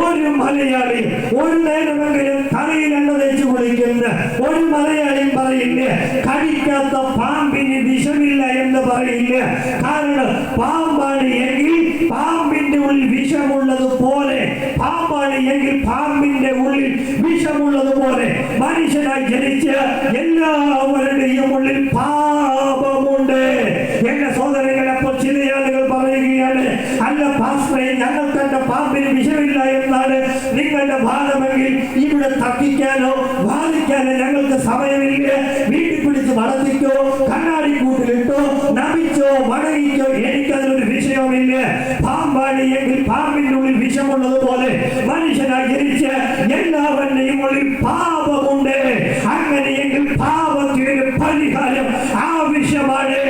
ഒരു മലയാളി, ഒരു നേരമെങ്കിലും തലയിൽ എണ്ണ തേച്ച് കുളിക്കുന്ന ഒരു മലയാളിയും പറയില്ല കടിക്കാത്ത പാമ്പിന് വിഷമില്ല എന്ന് പറയില്ല. കാരണം പാമ്പാണ് എങ്കിൽ പാമ്പിന്റെ ഉള്ളിൽ വിഷമുള്ളതുപോലെ, പാമ്പാണ് എങ്കിൽ പാമ്പിന്റെ ഉള്ളിൽ വിഷമുള്ളതുപോലെ മനുഷ്യനായി ജനിച്ച എല്ലാവരുടെയും ഉള്ളിൽ പാപമുണ്ട്. എന്റെ സഹോദരങ്ങൾ, അപ്പോൾ ചില ആളുകൾ പറയുകയാണ്, അല്ല പാസ്റ്ററെ, ഞങ്ങൾക്ക് എന്റെ പാമ്പിന് വിഷമില്ല എന്നാണ് നിങ്ങളുടെ വാദമെങ്കിൽ ഇവിടെ തർക്കിക്കാനോ വാദിക്കാനോ ഞങ്ങൾക്ക് സമയമില്ല. വീട്ടിൽ പിടിച്ച് വളർത്തിക്കോ, കണ്ണാടി കൂട്ടിലിട്ടോ, നമിച്ചോ വണങ്ങിക്കോ, എനിക്കതിനൊരു വിഷയവുമില്ല. പാമ്പാണ് എങ്കിൽ പാമ്പിന്റെ ഉള്ളിൽ വിഷമുള്ളതുപോലെ മനുഷ്യനായി ജനിച്ച എല്ലാവരുടെയും ഉള്ളിൽ പാപമുണ്ട്. അങ്ങനെയെങ്കിൽ പാപത്തിന് പരിഹാരം ആവശ്യമാണ്.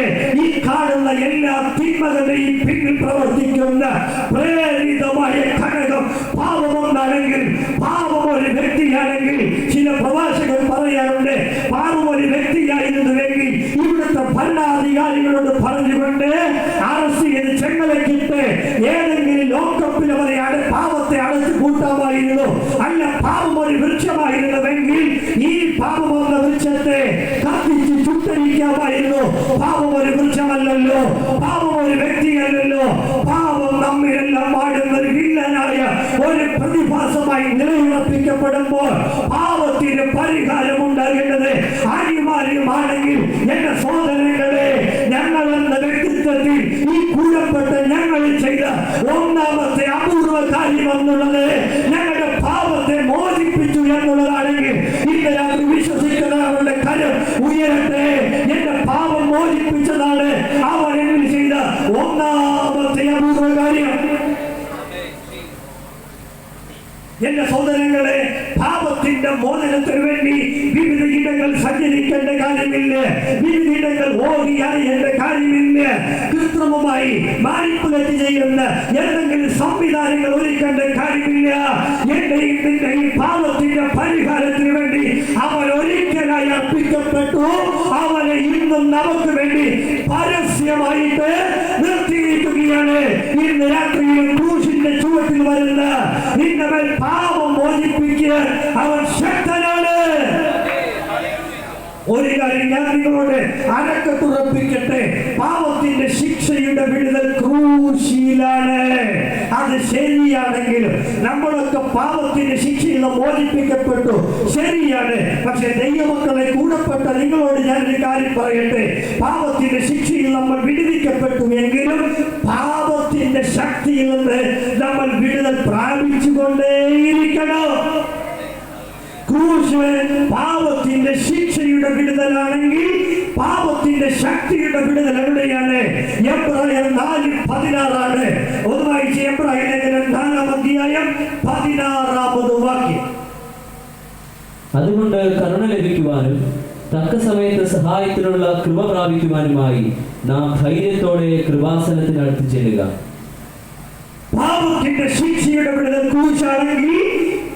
ഈ കാണുന്ന എല്ലാ തിന്മകളുടെയും പിന്നിൽ പ്രവർത്തിക്കുന്ന പ്രേരിതമായ ഘടകം പാപമൊന്നാണെങ്കിൽ, പാപം ഒരു വ്യക്തിയാണെങ്കിൽ, ചില പ്രവാചകർ പറയാറുണ്ട്, പാപം ഒരു വ്യക്തിയായിരുന്നുവെങ്കിൽ ഇവിടുത്തെ ഭരണാധികാരികളോട് പറഞ്ഞുകൊണ്ട് അറസ്റ്റ് ചെയ്ത് ചെങ്ങലക്കിട്ട് ഏതെങ്കിലും ലോക്കപ്പിൽ അവരെ പാപത്തെ അടച്ചു കൂട്ടാമായിരുന്നു. അല്ല, പാപം ഒരു വൃക്ഷമായിരുന്നുവെങ്കിൽ ഈ പാപമെന്ന വൃക്ഷത്തെ കത്തിച്ച് ചുട്ടരിക്കാമായിരുന്നു. പാപം ഒരു വൃക്ഷമല്ലല്ലോ, പാപം ഒരു വ്യക്തിയല്ലല്ലോ. പാപം നമ്മിലെല്ലാം വാടുന്ന ഒരു വില്ലനായ ഒരു പ്രതിഭാസമായി നിലയുറപ്പിക്കപ്പെടുമ്പോൾ പാപത്തിന് പരിഹാരം ഉണ്ടാകേണ്ടത് അനിവാര്യമാണെങ്കിൽ എന്റെ സഹോദരങ്ങളെ, ഞങ്ങൾ എന്ന വ്യക്തിത്വത്തിൽ ഈ കൂടപ്പെട്ട ഞങ്ങൾ ചെയ്ത ഒന്നാമത്തെ അപൂർവ കാര്യം എന്നുള്ളത് ഞങ്ങളുടെ പാപത്തെ മോചിപ്പിച്ചു എന്നുള്ളതാണെങ്കിൽ ഇന്ന് ഞാൻ വിശ്വസിക്കുന്നവരുടെ കരം ഉയരട്ടെ. എന്റെ പാപം മോചിപ്പിച്ചതാണ് അവൻ എന്നിൽ ചെയ്ത ഒന്നാമത്തെ അപൂർവ കാര്യം. എന്റെ സഹോദരങ്ങളെ, പാപത്തിന്റെ മോചനത്തിന് വേണ്ടി വിവിധ ഇടങ്ങൾ സഞ്ചരിക്കേണ്ട കാര്യമില്ല, വിവിധ ഇടങ്ങൾ ഓടിയായേണ്ട കാര്യമില്ല. കൃത്രിമമായി മാനിപ്പുലേറ്റ് ചെയ്യുന്ന എന്തെങ്കിലും സംവിധാനങ്ങൾ ഒരുക്കേണ്ട കാര്യമില്ല. എന്റെയും നിന്റെയും പാപത്തിന്റെ പരിഹാരത്തിന് വേണ്ടി അവൻ ഒരിക്കലായി അർപ്പിക്കപ്പെട്ടു. അവനെ ഇന്നും നമുക്ക് വേണ്ടി പരസ്യമായിട്ട് നിർത്തിയിരിക്കുകയാണ്. ഇന്ന് രാത്രിയിൽ ക്രൂശിന്റെ ചുവട്ടിൽ വരുന്ന നിന്റെ മേൽ പാപം മോചിപ്പിക്കാൻ അവൻ ശക്തനാണ്. ഒരു കാര്യം ഞാൻ നിങ്ങളോട് അരക്കത്തുറപ്പിക്കട്ടെ, പാപത്തിന്റെ ശിക്ഷയുടെ വിടുതൽ ക്രൂശിലാണ്. അത് ശരിയാണെങ്കിലും നമ്മളൊക്കെ പാപത്തിന്റെ ശിക്ഷയിൽ നിന്ന് മോചിപ്പിക്കപ്പെട്ടു, ശരിയാണ്. പക്ഷെ ദൈവമക്കളെ കൂടപ്പെട്ട നിങ്ങളോട് ഞാനൊരു കാര്യം പറയട്ടെ, പാപത്തിന്റെ ശിക്ഷയിൽ നമ്മൾ വിടുവിക്കപ്പെട്ടു എങ്കിലും പാപത്തിന്റെ ശക്തിയിൽ നിന്ന് നമ്മൾ വിടുതൽ പ്രാപിച്ചുകൊണ്ടേയിരിക്കണം. ക്രൂശ് പാപത്തിന്റെ ശിക്ഷയുടെ വിടുതലാണെങ്കിൽ പാപത്തിന്റെ ശക്തിയുടെ വിടുതൽ എവിടെയാണ്? എബ്രായർ 4:16 ഒന്ന് വായിച്ച്. എബ്രായർ 4-ാം അധ്യായം 16-ാമത് വാക്യം. അതുകൊണ്ട് കരുണ ലഭിക്കുവാനും തക്ക സമയത്ത് സഹായത്തിനുള്ള കൃപ പ്രാപിക്കുവാനുമായി നാം ധൈര്യത്തോടെ കൃപാസനത്തിനടുത്ത് ചെല്ലുക. പാപത്തിന്റെ ശിക്ഷയുടെ വിടുതൽ ക്രൂശാണെങ്കിൽ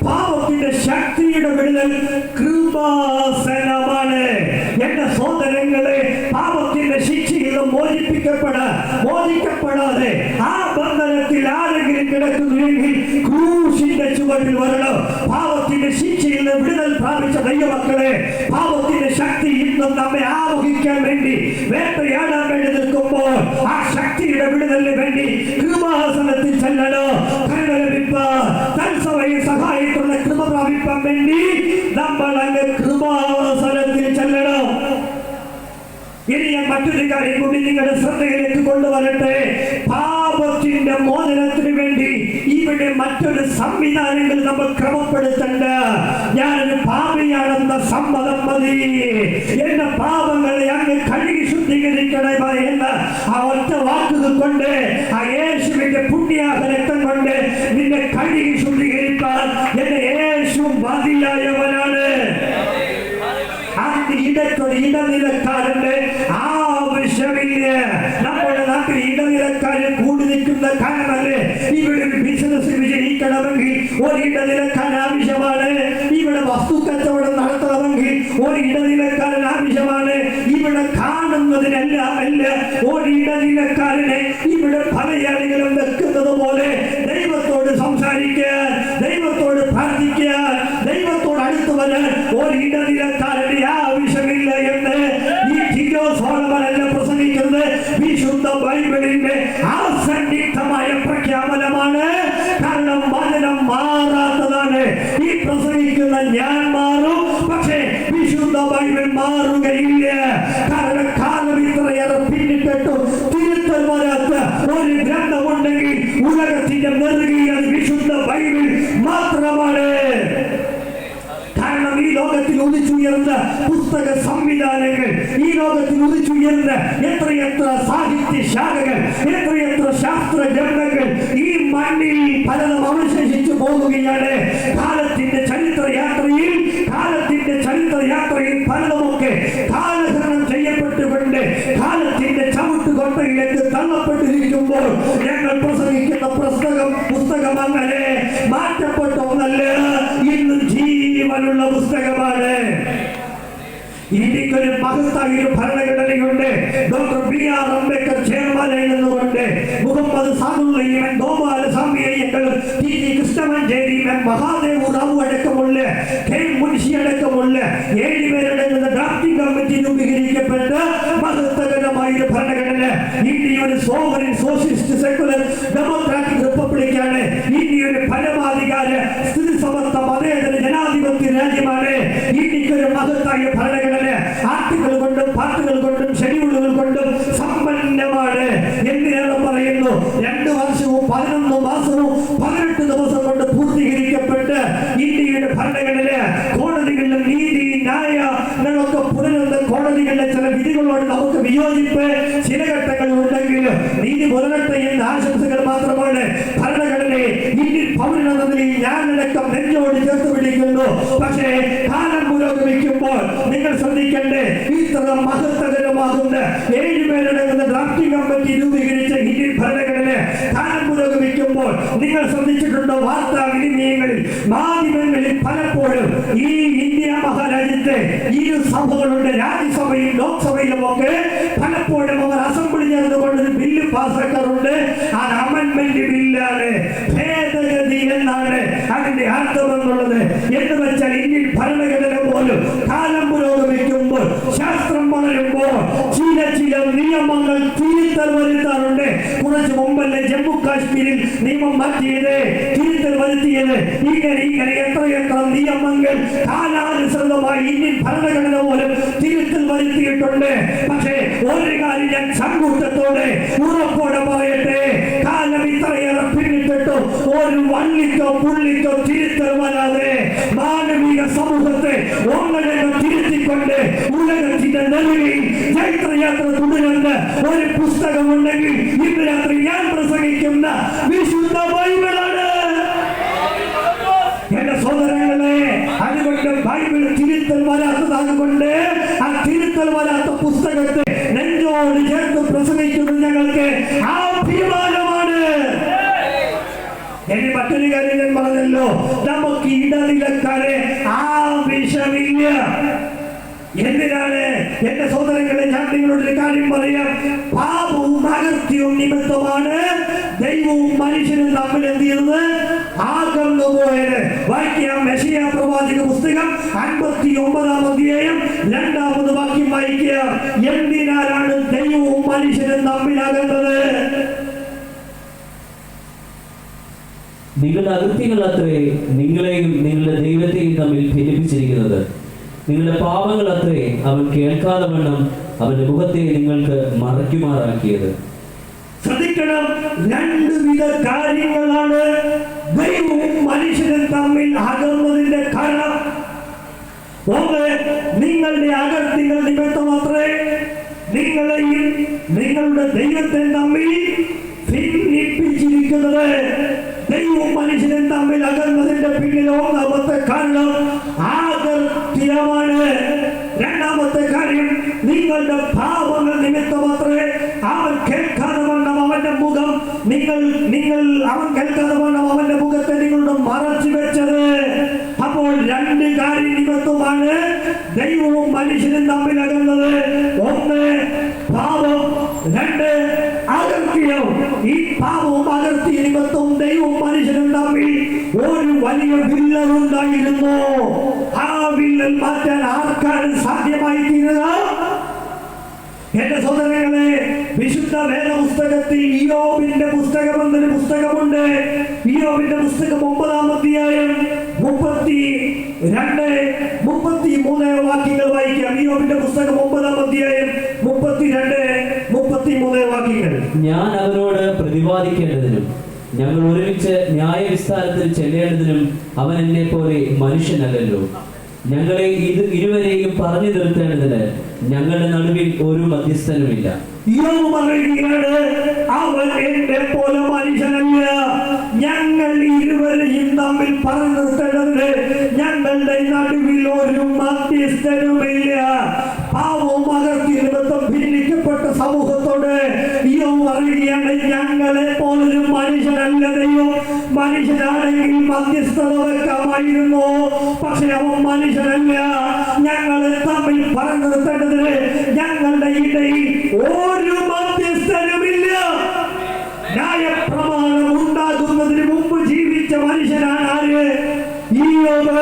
പാപത്തിന്റെ ശക്തിയുടെ വിടുതൽ കൃപാസനമാണ്. എന്റെ സഹോദരങ്ങളെ, പാപത്തിന്റെ ശിക്ഷയിൽ മോചിക്കപ്പെടാതെ ആ ബന്ധനത്തിൽ ആരെങ്കിലും കിടക്കുന്നുവെങ്കിൽ ക്രൂശിന്റെ ചുവട്ടിൽ വരണം. പാപത്തിന്റെ ശിക്ഷയിൽ നിന്ന് വിടുതൽ പ്രാപിച്ച ദൈവമക്കളെ, പാപത്തിന്റെ ശക്തി ഇന്നും നമ്മെ ആവഹിക്കാൻ വേണ്ടി വേട്ടയാടാൻ വേണ്ടി നിൽക്കുമ്പോൾ ആ ശക്തിയുടെ വിടുതലിന് വേണ്ടി കൃപാസനത്തിൽ ചെല്ലണോ. കരുണ ലഭിപ്പാൻ തത്സമയം സഹായത്തുള്ള കൃപ പ്രാപിപ്പാൻ വേണ്ടി നമ്മൾ അങ്ങ് കൃപാസനത്തിൽ ചെല്ലണം. ഇനി ഞാൻ മറ്റൊരു കാര്യം കൂടി നിങ്ങളുടെ ശ്രദ്ധയിലേക്ക് കൊണ്ടുവരട്ടെ. പാപത്തിന്റെ മോചനത്തിന് വേണ്ടി ഇവിടെ മറ്റൊരു സംവിധാനങ്ങൾ നമ്മൾ ക്രമപ്പെടുത്തണ്ട. ഞാനൊരു പാപിയാണെന്ന സമ്മതം മതി. എന്റെ പാപങ്ങളെ അങ്ങ് കഴുകി ശുദ്ധീകരിക്കണമേ എന്ന ആ ഒറ്റ വാക്കുകൾ കൊണ്ട്, ആ യേശുവിന്റെ പുണ്യാഹ രക്തം കൊണ്ട് നിന്നെ കഴുകി ശുദ്ധീകരിക്കാൻ എന്റെ യേശു മതിയായവനാണ്. ഇടയ്ക്കൊരു ഇടനിലക്കാരന്റെ ആവശ്യമില്ല. നമ്മുടെ നാട്ടിൽ ഇടനിലക്കാരൻ കൂടി നിൽക്കുന്ന കാരണമല്ലേ ഇവിടെ ഒരു ബിസിനസ് വിജയിക്കാൻ നടത്തണമെങ്കിൽ ഒരു ഇടനിലക്കാരൻ ആവശ്യമാണ്. ഇവിടെ വസ്തു കച്ചവടം നടത്തണമെങ്കിൽ ഒരു ഇടനിലക്കാരൻ ആവശ്യമാണ്. ഇവിടെ കാണുന്നതിനെല്ലാം അല്ല, ഒരു ഇടനിലക്കാരനെ ഇവിടെ പലയാളികളും വെക്കുന്നത് പോലെ ദൈവത്തോട് സംസാരിക്കാൻ, ദൈവത്തോട് പ്രാർത്ഥിക്കാൻ, ദൈവത്തോട് അടുത്ത് വരാൻ ഒരു ഇടനിലക്കാരന്റെ ആവശ്യമില്ല എന്ന് ഈ ടിറ്റോ സോളമൻ അല്ല പ്രസംഗിക്കുന്നത്. വിശുദ്ധ ബൈബിളിന്റെ ആസന്നിഗ്ധമായ പ്രഖ്യാപനമാണ്. കാരണം വചനം മാറാത്തതാണ്. ഈ പ്രസംഗിക്കുന്ന ഞാൻ മാറും, പക്ഷേ വിശുദ്ധ ബൈബിൾ മാറുകയില്ല. കാരണം കാലം ഇത്രയേറെ പിന്നിട്ടിട്ടു തിരുത്തൽ വരാത്ത ഒരു ഗ്രന്ഥമുണ്ടെങ്കിൽ ഉലകത്തിന്റെ നെറുകയിൽ വിശുദ്ധ ബൈബിൾ മാത്രമാണ്. കാരണം ഈ ലോകത്തിൽ ഉദിച്ചുയർന്ന പുസ്തക സംവിധാനങ്ങൾ, ഈ ലോകത്തിൽ ഉദിച്ചുയർന്ന എത്രയെത്ര സാഹിത്യ ശാഖകൾ, എത്രയെത്ര ശാസ്ത്ര ഗ്രന്ഥങ്ങൾ ഈ മണ്ണിൽ പലതും അവശേഷിച്ചു പോകുകയാണ്. കാലത്തിന്റെ ചരിത്രയാത്രയിൽ പലതുമൊക്കെ കാലഹരണം ചെയ്യപ്പെട്ടുകൊണ്ട് കാലത്തിന്റെ ചവിട്ടുകൊട്ടയിലേക്ക് തള്ളപ്പെട്ടിരിക്കുമ്പോൾ ഞങ്ങൾ പ്രസംഗിക്കുന്ന പുസ്തകം അങ്ങനെ മാറ്റപ്പെട്ട ഒന്നല്ല, ഇന്നും ജീവനുള്ള പുസ്തകമാണ്. ഇന്ത്യക്കൊരു മഹത്തായ ഒരു ഭരണഘടനയുണ്ട്. ഡോക്ടർ BR അംബേദ്കർ ചെയർമാനായി നിന്നുകൊണ്ട് മുഹമ്മദ് സാദുള്ളയും ഗോപാല സ്വാമിയയ്യങ്ങളും TG കൃഷ്ണമഞ്ചേരിയും മഹാദേവ് റാവു അടക്കമുള്ള K മുൻഷി അടക്കമുള്ള 7 പേരടങ്ങുന്ന ഡ്രാഫ്റ്റിംഗ് കമ്മിറ്റി രൂപീകരിക്കപ്പെട്ട മഹത്തകരമായ ഒരു ഭരണഘടന. ഇന്ത്യ ഒരു സോവറിൻ സോഷ്യലിസ്റ്റ് സെക്കുലർ ഡെമോക്രാറ്റിക് റിപ്പബ്ലിക്കാണ്. ഇന്ത്യ ഒരു പരമാധികാര സ്ഥിതി സമത്വ മതേതര ജനാധിപത്യ രാജ്യമാണ്. ഇന്ത്യക്കൊരു മഹത്തായ ഭരണഘടന ആർട്ടിക്കിൾ കൊണ്ടും പാർട്ടുകൾ കൊണ്ടും ഷെഡ്യൂളുകൾ കൊണ്ടും സമ്പന്നമാണ്. എന്തിനാണ് പറയുന്നു? 2 വർഷവും 11 മാസവും 18 ദിവസം കൊണ്ട് പൂർത്തീകരിക്കപ്പെട്ട് ഇന്ത്യയുടെ ഭരണഘടന കോടതികളിലും നീതി ന്യായങ്ങളൊക്കെ പുനരുദ്ധ കോടതികളിലെ ചില വിധികളോട് നമുക്ക് വിയോജിപ്പ് ചില ഘട്ടങ്ങളിൽ ഉണ്ടെങ്കിലും നീതി പുനരട്ടെ എന്ന ആശംസകൾ മാത്രമാണ് ഭരണഘടനയെ ഇന്ത്യൻ പൗരനെന്നതിൽ ഞാനടക്കം നെഞ്ചോട് ചേർത്ത് പിടിക്കുന്നു. പക്ഷേ കാലം പുരോഗമിക്കുമ്പോൾ നിങ്ങൾ ശ്രദ്ധിക്കണ്ടേ, ഇത്ര മഹത്തകരമാകുന്ന 7 പേരടങ്ങുന്ന ഡ്രാഫ്റ്റിംഗ് കമ്മിറ്റി രൂപീകരിച്ച ഇന്ത്യൻ ഭരണഘടന കാലം പുരോഗമിക്കുമ്പോൾ നിങ്ങൾ ശ്രദ്ധിച്ചിട്ടുണ്ടോ? വാർത്താവിനിമയങ്ങളിൽ, മാധ്യമങ്ങളിൽ പലപ്പോഴും ഈ ഇന്ത്യ മഹാരാജ്യത്തെ ഈ സഭകളുണ്ട്, രാജ്യസഭയും ലോക്സഭയിലും ഒക്കെ പലപ്പോഴും അവർ അസംബ്ലി ചേർന്നുകൊണ്ട് ഒരു ബില്ല് പാസ്സാക്കാറുണ്ട്. അത് അമെൻമെന്റ് ബില്ലാണ്, ഭേദഗതി എന്നാണ് അതിന്റെ അർത്ഥമെന്നുള്ളത്. എന്ന് വെച്ചാൽ ഇന്ത്യൻ ഭരണഘടന പോലും കാലം പുരോഗമിക്കുമ്പോൾ, ശാസ്ത്രം വളരുമ്പോൾ ചില നിയമങ്ങൾ തിരുത്തൽ വരുത്താറുണ്ട്. കുറച്ച് മുമ്പല്ലേ ജമ്മു കാശ്മീരിൽ നിയമം മാറ്റിയത്, തിരുത്തൽ വരുത്തിയത്. ഇങ്ങനെ എത്രയെത്ര നിയമങ്ങൾ കാലാനുസൃതമായി ഇന്ത്യൻ ഭരണഘടന പോലും തിരുത്തൽ വരുത്തിയിട്ടുണ്ട്. പക്ഷേ ഒരു കാര്യം ഞാൻ സങ്കൂട്ടത്തോടെ ഉറപ്പോടെ പറയട്ടെ, കാലം ഇത്രയേറെ പിന്നിട്ടിട്ടു ഒരു വള്ളിക്കോ പുള്ളിക്കോ തിരുത്തൽ വരാതെ മാനവിക സമൂഹത്തെ ഒന്നടങ്കം തിരുത്തിക്കൊണ്ട് ഉലകത്തിന്റെ നെറുകയിൽ ചൈത്രയാത്ര തുടരുന്ന ഒരു പുസ്തകമുണ്ടെങ്കിൽ ഇന്ന് രാത്രി ഞാൻ പ്രസംഗിക്കുന്ന വിശുദ്ധ ബൈബിളാണ്. എന്റെ സഹോദരങ്ങളെ, അതുകൊണ്ട് ബൈബിൾ തിരുത്തൽ വരാത്തതാകൊണ്ട് ആ തിരുത്തൽ വരാത്ത പുസ്തകത്തെ നെഞ്ചോട് ചേർത്ത് പ്രസംഗിക്കുന്നത് ഞങ്ങൾക്ക് അഭിമാനമാണ്. എന്നെ മറ്റൊരു കാര്യം ഞാൻ പറഞ്ഞല്ലോ, നമുക്ക് ഇടനിലക്കാരെ ആവശ്യമില്ല. എന്തിനാണ്? എന്റെ സഹോദരങ്ങളെ, ഞാൻ നിങ്ങളോടൊരു കാര്യം പറയാം. പാപവും അകൃത്യവും നിമിത്തമാണ് ദൈവവും മനുഷ്യനും തമ്മിൽ എന്ത് ചെയ്യുന്നത്? ആകന്നു പോയത്. വായിക്കാം യെശയ്യാ പ്രവാചക പുസ്തകം 59-ാം അധ്യായം 2-ാമത് വാക്യം വായിക്കുക. എന്തിനാലാണ് ദൈവവും മനുഷ്യനും തമ്മിലാകുന്നത്? നിങ്ങളുടെ അകൃത്യങ്ങൾ അത്രേ നിങ്ങളെയും നിങ്ങളുടെ ദൈവത്തെയും തമ്മിൽ ഭിന്നിപ്പിച്ചിരിക്കുന്നത്. നിങ്ങളുടെ പാപങ്ങൾ അത്രേ അവൻ കേൾക്കാതെ വണ്ണം അവന്റെ മുഖത്തെ നിങ്ങൾക്ക് മറയ്ക്കുമാറാക്കിയത്. ശ്രദ്ധിക്കണം, 2 വിധ കാര്യങ്ങളാണ് ദൈവവും മനുഷ്യനും തമ്മിൽ അകന്നതിന്റെ കാരണം. ഒന്ന്, നിങ്ങളുടെ അകൃത്യങ്ങൾ നിമിത്തമത്രേ നിങ്ങളെയും നിങ്ങളുടെ ദൈവത്തെ തമ്മിൽ ഭിന്നിപ്പിച്ചിരിക്കുന്നത്. ദൈവവും മനുഷ്യനും തമ്മിൽ അകന്നതിന്റെ പിന്നിൽ ഒന്നാമത്തെ കാരണം ആകൃത്യമാണ്. രണ്ടാമത്തെ കാര്യം, നിങ്ങളുടെ പാപങ്ങൾ നിമിത്തമത്രേ അവൻ കേൾക്കാതെ വണ്ണം അവന്റെ മുഖം അവൻ കേൾക്കാതെ വണ്ണം അവന്റെ മുഖത്തെ നിങ്ങളുടെ തമ്മിൽ ഒരു വലിയ വിള്ളൽ ഉണ്ടായിരുന്നു. ആ വിള്ളൽ മാറ്റാൻ ആർക്കാണ് സാധ്യമായി തീരുക? എന്റെ സഹോദരങ്ങളെ, വിശുദ്ധ വേദപുസ്തകത്തിൽ ഇയ്യോബിന്റെ പുസ്തകം എന്നൊരു പുസ്തകമുണ്ട്. ഇയ്യോബിന്റെ പുസ്തകം 9-ാം അധ്യായം 32-33 വാക്യങ്ങൾ വായിക്കാം. ഇയ്യോബിന്റെ പുസ്തകം 9-ാം അധ്യായം 32-33 വാക്യങ്ങൾ. ഞാൻ അവരോട് പ്രതിവാദിക്കേണ്ടതിനും ഞങ്ങൾ ഒരുമിച്ച് ന്യായവിസ്താരത്തിൽ ചെല്ലേണ്ടതിനും അവൻ എന്നെ പോലെ മനുഷ്യനല്ലല്ലോ. ഞങ്ങളെ ഇരുവരെയും പറഞ്ഞു നിർത്തേണ്ടതിന് ഞങ്ങളുടെ നടുവിൽ ഒരു മധ്യസ്ഥനുമില്ല. അവൻ എന്നെ പോലെ മനുഷ്യനല്ല, ഞങ്ങൾ ഇരുവരെയും തമ്മിൽ പറഞ്ഞു നിർത്തേണ്ടതിന് ഞങ്ങളുടെ നടുവിൽ ഒരു മധ്യസ്ഥനുമില്ല. പാവവും അകർത്തി നിമിത്തം ഭിന്നിക്കപ്പെട്ട സമൂഹത്തോട് ഇയോബ് പറയുകയാണ്, ഞങ്ങളെ പോലൊരു മനുഷ്യനല്ല ദൈവം. മനുഷ്യനാണെങ്കിൽ മധ്യസ്ഥത വെക്കാമായിരുന്നു, പക്ഷെ അവൻ മനുഷ്യനല്ല. ഞങ്ങളെ തമ്മിൽ പറഞ്ഞു നിർത്തേണ്ടതിന് ഞങ്ങളുടെ ഇടയിൽ ഒരു മധ്യസ്ഥനുമില്ല. ന്യായപ്രമാണം ഉണ്ടാകുന്നതിന് മുമ്പ് ജീവിച്ച മനുഷ്യനാണ് ആര്? ഇയ്യോബ്.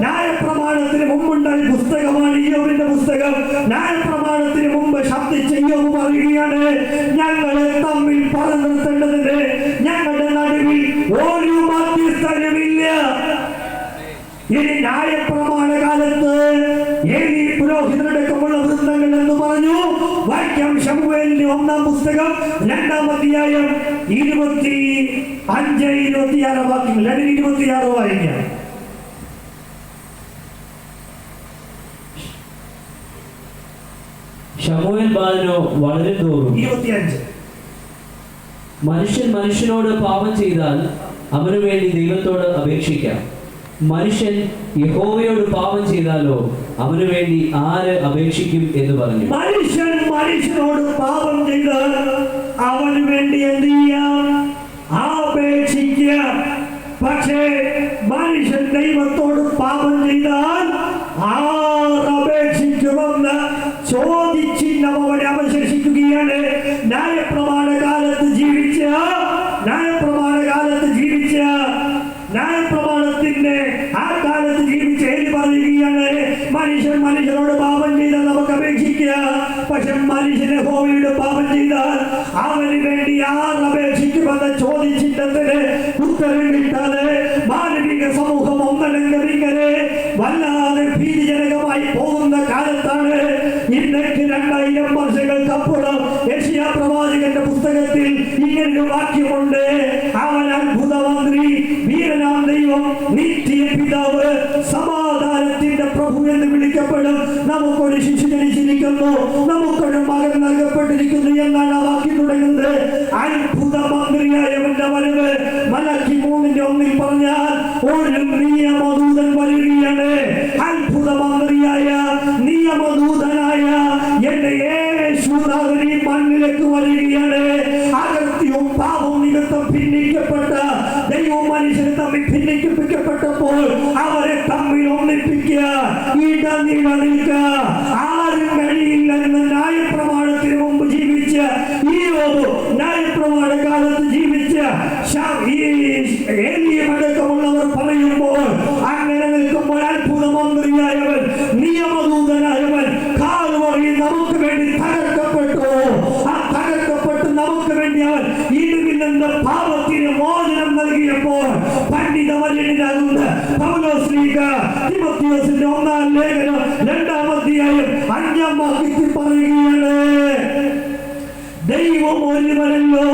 ന്യായപ്രമാണത്തിന് മുമ്പുണ്ടായ പുസ്തകമാണ് ഇയ്യോബിന്റെ പുസ്തകം. ന്യായപ്രമാണത്തിന് മുമ്പ് ശബ്ദിച്ച ഇയ്യോബ് പറയുകയാണ്, ഞങ്ങളെ തമ്മിൽ പറഞ്ഞു നിർത്തേണ്ടതിന് ഞങ്ങളുടെ നടുവിൽ ഒരു മധ്യസ്ഥനുമില്ല. ഇനി ന്യായപ്രമാണ കാലത്ത് ഏലി പുരോഹിതനടക്കമുള്ള വൃന്ദങ്ങൾ എന്ന് പറഞ്ഞു. വാക്യം ശമൂവേലിന്റെ 1-ാം പുസ്തകം 2-ാം അധ്യായം 25-26 വാക്യങ്ങൾ. 2:26 വായിക്കാം. ശമൂവേൽ ബാലനോ വളരുന്തോറും 25 മനുഷ്യൻ മനുഷ്യനോട് പാപം ചെയ്താൽ അവനു വേണ്ടി ദൈവത്തോട് അപേക്ഷിക്കാം. മനുഷ്യൻ യഹോവയോട് പാപം ചെയ്താലോ അവനു വേണ്ടി ആര് അപേക്ഷിക്കും എന്ന് പറഞ്ഞു. മനുഷ്യൻ മനുഷ്യനോട് പാപം ചെയ്താൽ അവന് വേണ്ടി എന്ത് ചെയ്യാം? അപേക്ഷിക്കാം. പക്ഷേ മനുഷ്യൻ ദൈവത്തോട് പാപം ചെയ്താൽ ആരപേക്ഷിക്കുമെന്ന് ചോദിച്ചിഹ്നം അവനെ അവശേഷിക്കുകയാണ്. ന്യായപ്രമാണ കാലത്ത് ജീവിച്ച ന്യായപ്രമാണത്തിന്റെ ആ കാലത്ത് ജീവിച്ച ഏലി പറയുകയാണ്, മനുഷ്യൻ മനുഷ്യനോട് പാപം ചെയ്താൽ നമുക്ക് അപേക്ഷിക്കാം, പക്ഷെ മനുഷ്യന് യഹോവയോട് പാപം ചെയ്താൽ അവന് വേണ്ടി ആർ അപേക്ഷിക്കുമെന്ന് ചോദിച്ചിട്ടതിന് ഉത്തരം കിട്ടാതെ മാനവിക സമൂഹം ഒന്നടങ്കമിങ്ങനെ വല്ലാതെ ഭീതിജനകമായി പോകുന്ന കാലത്താണ്. ഇന്നേക്ക് 2000 വർഷങ്ങൾക്കപ്പുറം യെശയ്യാ പ്രവാചകന്റെ പുസ്തകത്തിൽ ഇങ്ങനൊരു വാക്യമുണ്ട്, അവൻ അത്ഭുത മന്ത്രി, വീരനാം ദൈവം, നിത്യ പിതാവ്, സമാധാനത്തിന്റെ പ്രഭു എന്ന് വിളിക്കപ്പെടും. നമുക്കൊരു ശിശു ജനിച്ചിരിക്കുന്നു, നമുക്കൊരു മകൻ നൽകപ്പെട്ടിരിക്കുന്നു എന്നാണ് ആ വാക്യം തുടങ്ങുന്നത്. അത്ഭുത മന്ത്രിയായവന്റെ വരവ് മലാക്കി 3:1 പറഞ്ഞാൽ ഒരു നിയമദൂതൻ വരികയാണ്. അത്ഭുത മന്ത്രിയായ നിയമദൂതനായ എന്റെ യേശുനാഥൻ ഈ മണ്ണിലേക്ക് വരികയാണ്. അകൃത്യവും പാപവും നിമിത്തം ഭിന്നിക്കപ്പെട്ട ദൈവവും മനുഷ്യനും തമ്മിൽ ഭിന്നിക്കപ്പെട്ടപ്പോൾ അവരെ തമ്മിൽ ഒന്നിപ്പിക്കുക, ഇടനില നിൽക്കുക. ആരും കഴിയില്ലെന്ന് ന്യായപ്രമാണത്തിന് മുമ്പ് ജീവിച്ച ഇയ്യോബ്, ന്യായപ്രമാണ കാലത്ത് ജീവിച്ച ഏലിയമടക്കമുള്ളവർ പറയുമ്പോൾ, അങ്ങനെ നിൽക്കുമ്പോൾ അത്ഭുത മന്ത്രിയായവൻ നിയമദൂതനായവൻ കാൽവറിയിൽ നമുക്ക് വേണ്ടി തകർക്കപ്പെട്ടു. ആ തകർക്കപ്പെട്ട് നമുക്ക് വേണ്ടി അവൻ ഇടിവിൽ നിന്ന് പാപത്തിന് മോചനം നൽകിയപ്പോൾ പണ്ഡിതവര്യനാകുന്ന പൗലോസ്ലീഹ തിമോത്തിയോസിന്റെ 1-ാം ലേഖനം 2-ാം അധ്യായം 5-ാം വാക്യത്തിൽ പറയുകയാണ്, ദൈവം ഒരുവനല്ലോ,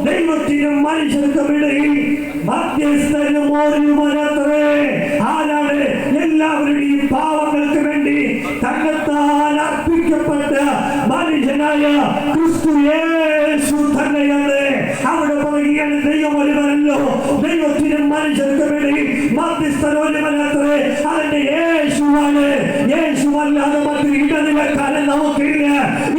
ദൈവത്തിനും മനുഷ്യർക്കുമിടയിൽ മധ്യസ്ഥനും ഒരുവനത്രേ. ആരാണ്? എല്ലാവരുടെയും പാവങ്ങൾക്ക് വേണ്ടി തന്നെത്താൻ അർപ്പിക്കപ്പെട്ട മനുഷ്യനായ ക്രിസ്തു യേശു തന്നെയാണ്. അവിടെ പറയുകയാണ്, ദൈവം ഒരുവനല്ലോ, ദൈവത്തിനും മനുഷ്യർക്കുമിടയിൽ മധ്യസ്ഥൻ ഒരുവനത്രേ. അതിന്റെ യേശുവാണ്. യേശുവല്ലാതെ മറ്റൊരു ഇടനിലക്കാരൻ നമുക്കില്ല.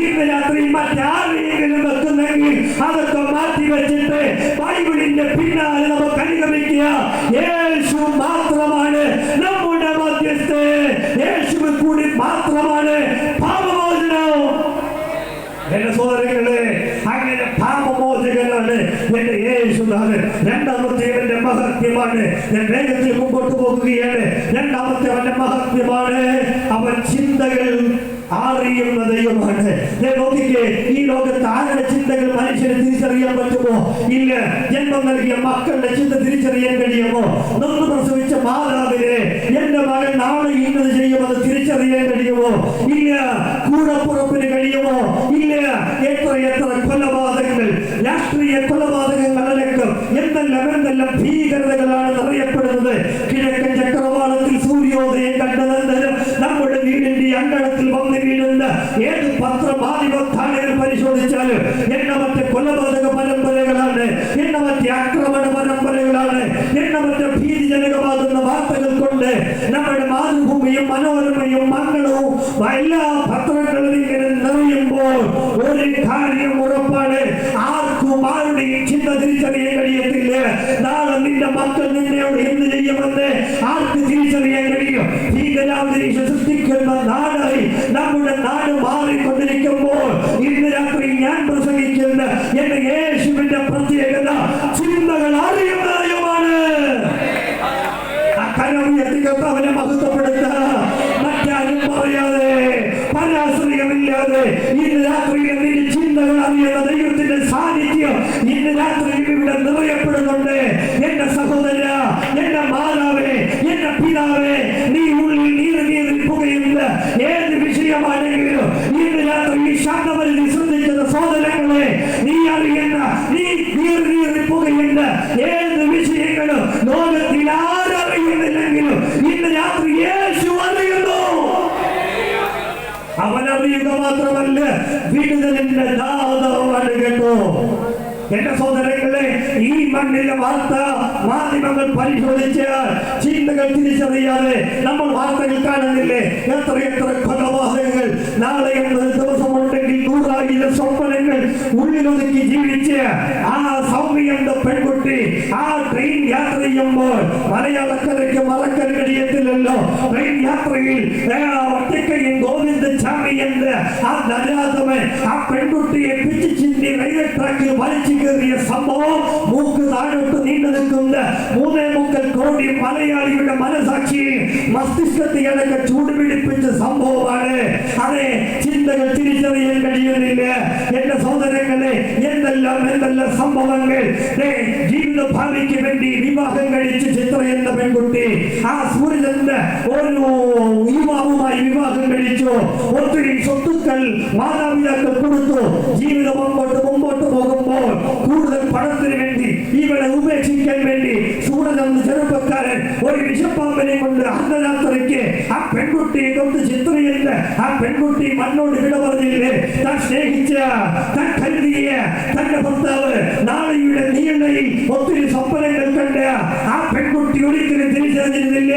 ഇന്ന് രാത്രി മറ്റാരെങ്കിലും വെക്കുന്നെങ്കിൽ അതൊക്കെ മാറ്റി വെച്ചിട്ട് ബൈബിളിന്റെ പിന്നാലെ നമുക്ക് അനുഗമിക്കുക. യേശു മാത്രമാണ് നമ്മുടെ മധ്യസ്ഥൻ. യേശുവിൽ കൂടി മാത്രമാണ് പാപമോചനം. എന്റെ സഹോദരങ്ങളെ, അങ്ങനെ പാപമോചകനാണ് എന്റെ യേശുനാഥൻ. രണ്ടാമത്തെ അവന്റെ മഹത്വമാണ്. ഞാൻ വേഗത്തിൽ മുമ്പോട്ട് പോകുകയാണ്. രണ്ടാമത്തെ അവന്റെ മഹത്വമാണ്, അവൻ ചിന്തകൾ അറിയുന്ന ദൈവമാണ്. നോക്കിക്കേ, ഈ ലോകത്ത് ആരുടെ ചിന്തകൾ മനുഷ്യന് തിരിച്ചറിയാൻ പറ്റുമോ? ഇല്ല. ജന്മം നൽകിയ മക്കളുടെ ചിന്ത തിരിച്ചറിയാൻ കഴിയുമോ? നൊന്ന് പ്രസവിച്ച മാതാവിനെ എന്റെ മകൻ നാളെ ഇന്നത് ചെയ്യുമെന്ന് തിരിച്ചറിയാൻ കഴിയുമോ? ഇല്ല. കൂടപ്പുറപ്പിന് കഴിയുമോ? ഇല്ല. എത്ര കൊലപാതകങ്ങൾ, രാഷ്ട്രീയ കൊലപാതകങ്ങൾ അടക്കം എന്തെല്ലാം ഭീകരതകളാണ് അറിയപ്പെടുന്നത്. കിഴക്കൻ ചക്രവാളത്തിൽ സൂര്യോദയം കണ്ടതെന്തരം നമ്മുടെ വീടിന്റെ അങ്കണത്തിൽ വന്ന് വീഴുന്ന ഏത് പത്രമാധ്യമ പരിശോധിച്ചാലും എണ്ണമറ്റ കൊലപാതക പരമ്പരകളാണ്, എണ്ണമറ്റ ആക്രമണ പരമ്പരകളാണ്, എണ്ണമറ്റ ഭീതിജനകമാകുന്ന വാർത്തകൾ കൊണ്ട് നമ്മുടെ മാതൃഭൂമിയും മനോരമയും മംഗളവും എല്ലാ പത്രങ്ങളും ഇങ്ങനെ നിറയുമ്പോൾ ഒരു കാര്യം ഉറപ്പാണ്, ആർക്കും ആരുടെയും ചിന്ത തിരിച്ചറിയാൻ കഴിയത്തില്ല. നാളെ നിന്റെ മക്കൾ നിന്നോട് എന്ത് ചെയ്യുമെന്ന് ആർക്ക് തിരിച്ചറിയാൻ കഴിയും? ഭീകരാന്തരീക്ഷം സൃഷ്ടിക്കുന്ന നാടായി നമ്മുടെ നാട് മാറിക്കൊണ്ടിരിക്കുമ്പോൾ ഇന്ന് രാത്രി ഞാൻ പ്രസംഗിക്കുന്ന എന്റെ യേശുവിന്റെ പ്രത്യേകത ചിന്തകൾ അറിയുന്നതുമാണ്. അവനെ മഹത്വപ്പെടുത്ത മറ്റാരും പറയാതെ, പരാശ്രയമില്ലാതെ ഇന്ന് രാത്രിയിൽ നിന്റെ ചിന്തകൾ അറിയുന്ന ദൈവത്തിന്റെ സാന്നിധ്യം ഇന്ന് രാത്രിയിൽ ഇവിടെ നിറയപ്പെടുന്നുണ്ട്. എന്റെ സഹോദര, എന്റെ മാതാവേ, എന്റെ പിതാവേ, നീ ഉള്ളിൽ നീറി പുകയുന്ന ഏത് വിഷയമാണെങ്കിലും ഇന്ന് രാത്രി ഈ ശബ്ദപരിധി ശ്രദ്ധിക്കുന്ന സഹോദരങ്ങളെ, നീ അറിയുന്ന, നീ നീറി പുകയുന്ന ഏത് വിഷയങ്ങളും ലോകത്തിൽ ആരറിയുന്നില്ലെങ്കിലും ഇന്ന് രാത്രി യേശു അറിയുന്നു. അവനറിയുക മാത്രമല്ല, വിടുതലിന്റെ ദാതാവാണ് കേട്ടോ. എന്റെ സഹോദരങ്ങളെ, ഈ മണ്ണിലെ വാർത്ത മാധ്യമങ്ങൾ പരിശോധിച്ച് ചിന്തകൾ തിരിച്ചറിയാതെ നമ്മൾ വാർത്തകൾ കാണുന്നില്ലേ? എത്ര കൊലപാതകങ്ങൾ, നാളെ എന്നൊരു ദിവസമുണ്ടെങ്കിൽ 100,000 സ്വപ്നങ്ങൾ ഉള്ളിലൊതുക്കി ജീവിച്ച് ആ സൗമ്യ എന്ന പെൺകുട്ടി ആ ട്രെയിൻ യാത്ര ചെയ്യുമ്പോൾ മലയാളക്കരയ്ക്ക് മറക്കാൻ കഴിയത്തില്ലല്ലോ. ട്രെയിൻ യാത്രയിൽ ഒറ്റക്കയും ഗോവിന്ദ ചാമി എന്ന് ആ നരാധമൻ ആ പെൺകുട്ടിയെ പിച്ചു ചിന്തി റെയിൽവേ ട്രാക്കിൽ വലിച്ചു കയറിയ സംഭവം മൂക്ക് താഴോട്ട് നീണ്ടു നിൽക്കുന്ന 3.25 കോടി മലയാളിയുടെ മനസാക്ഷി മസ്തിഷ്കത്തെ അടക്കം ചൂടുപിടിപ്പിച്ച സംഭവമാണ്. അതെ, ചിന്തകൾ തിരിച്ചറിയാൻ കഴിയുന്നില്ല. എന്റെ സഹോദരങ്ങളെ, എന്തെല്ലാം സംഭവങ്ങൾ. ജീവിത ഭാവിക്ക് വേണ്ടി വിവാഹം കഴിച്ച് ചിത്ര എന്ന പെൺകുട്ടി ആ സൂര്യചന്ദ്ര ഒരു യുവാവുമായി വിവാഹം കഴിച്ചു. ഒത്തിരി സ്വത്തുക്കൾ മാതാപിതാക്കൾ കൊടുത്തു. ജീവിതം മുമ്പോട്ട് പോകുമ്പോൾ കൂടുതൽ പണത്തിന് വേണ്ടി ഇവളെ ഉപേക്ഷിക്കാൻ വേണ്ടി സൂര്യചന്ദ്ര ചെറുപ്പക്കാരൻ ഒരു വിഷപ്പാമ്പനെ കൊണ്ട് അർദ്ധരാത്രിക്ക് ആ പെൺകുട്ടിയെ കൊണ്ട് ചിത്രയെന്ന് ആ പെൺകുട്ടി മണ്ണോട് വിട പറഞ്ഞില്ലേ? താൻ സ്നേഹിച്ച, താൻ കരുതിയ തന്റെ ഭർത്താവ് നാളെയുടെ നീളയിൽ ഒത്തിരി സ്വപ്നങ്ങൾ കണ്ട് ആ പെൺകുട്ടി ഒരിക്കലും തിരിച്ചറിഞ്ഞിരുന്നില്ല.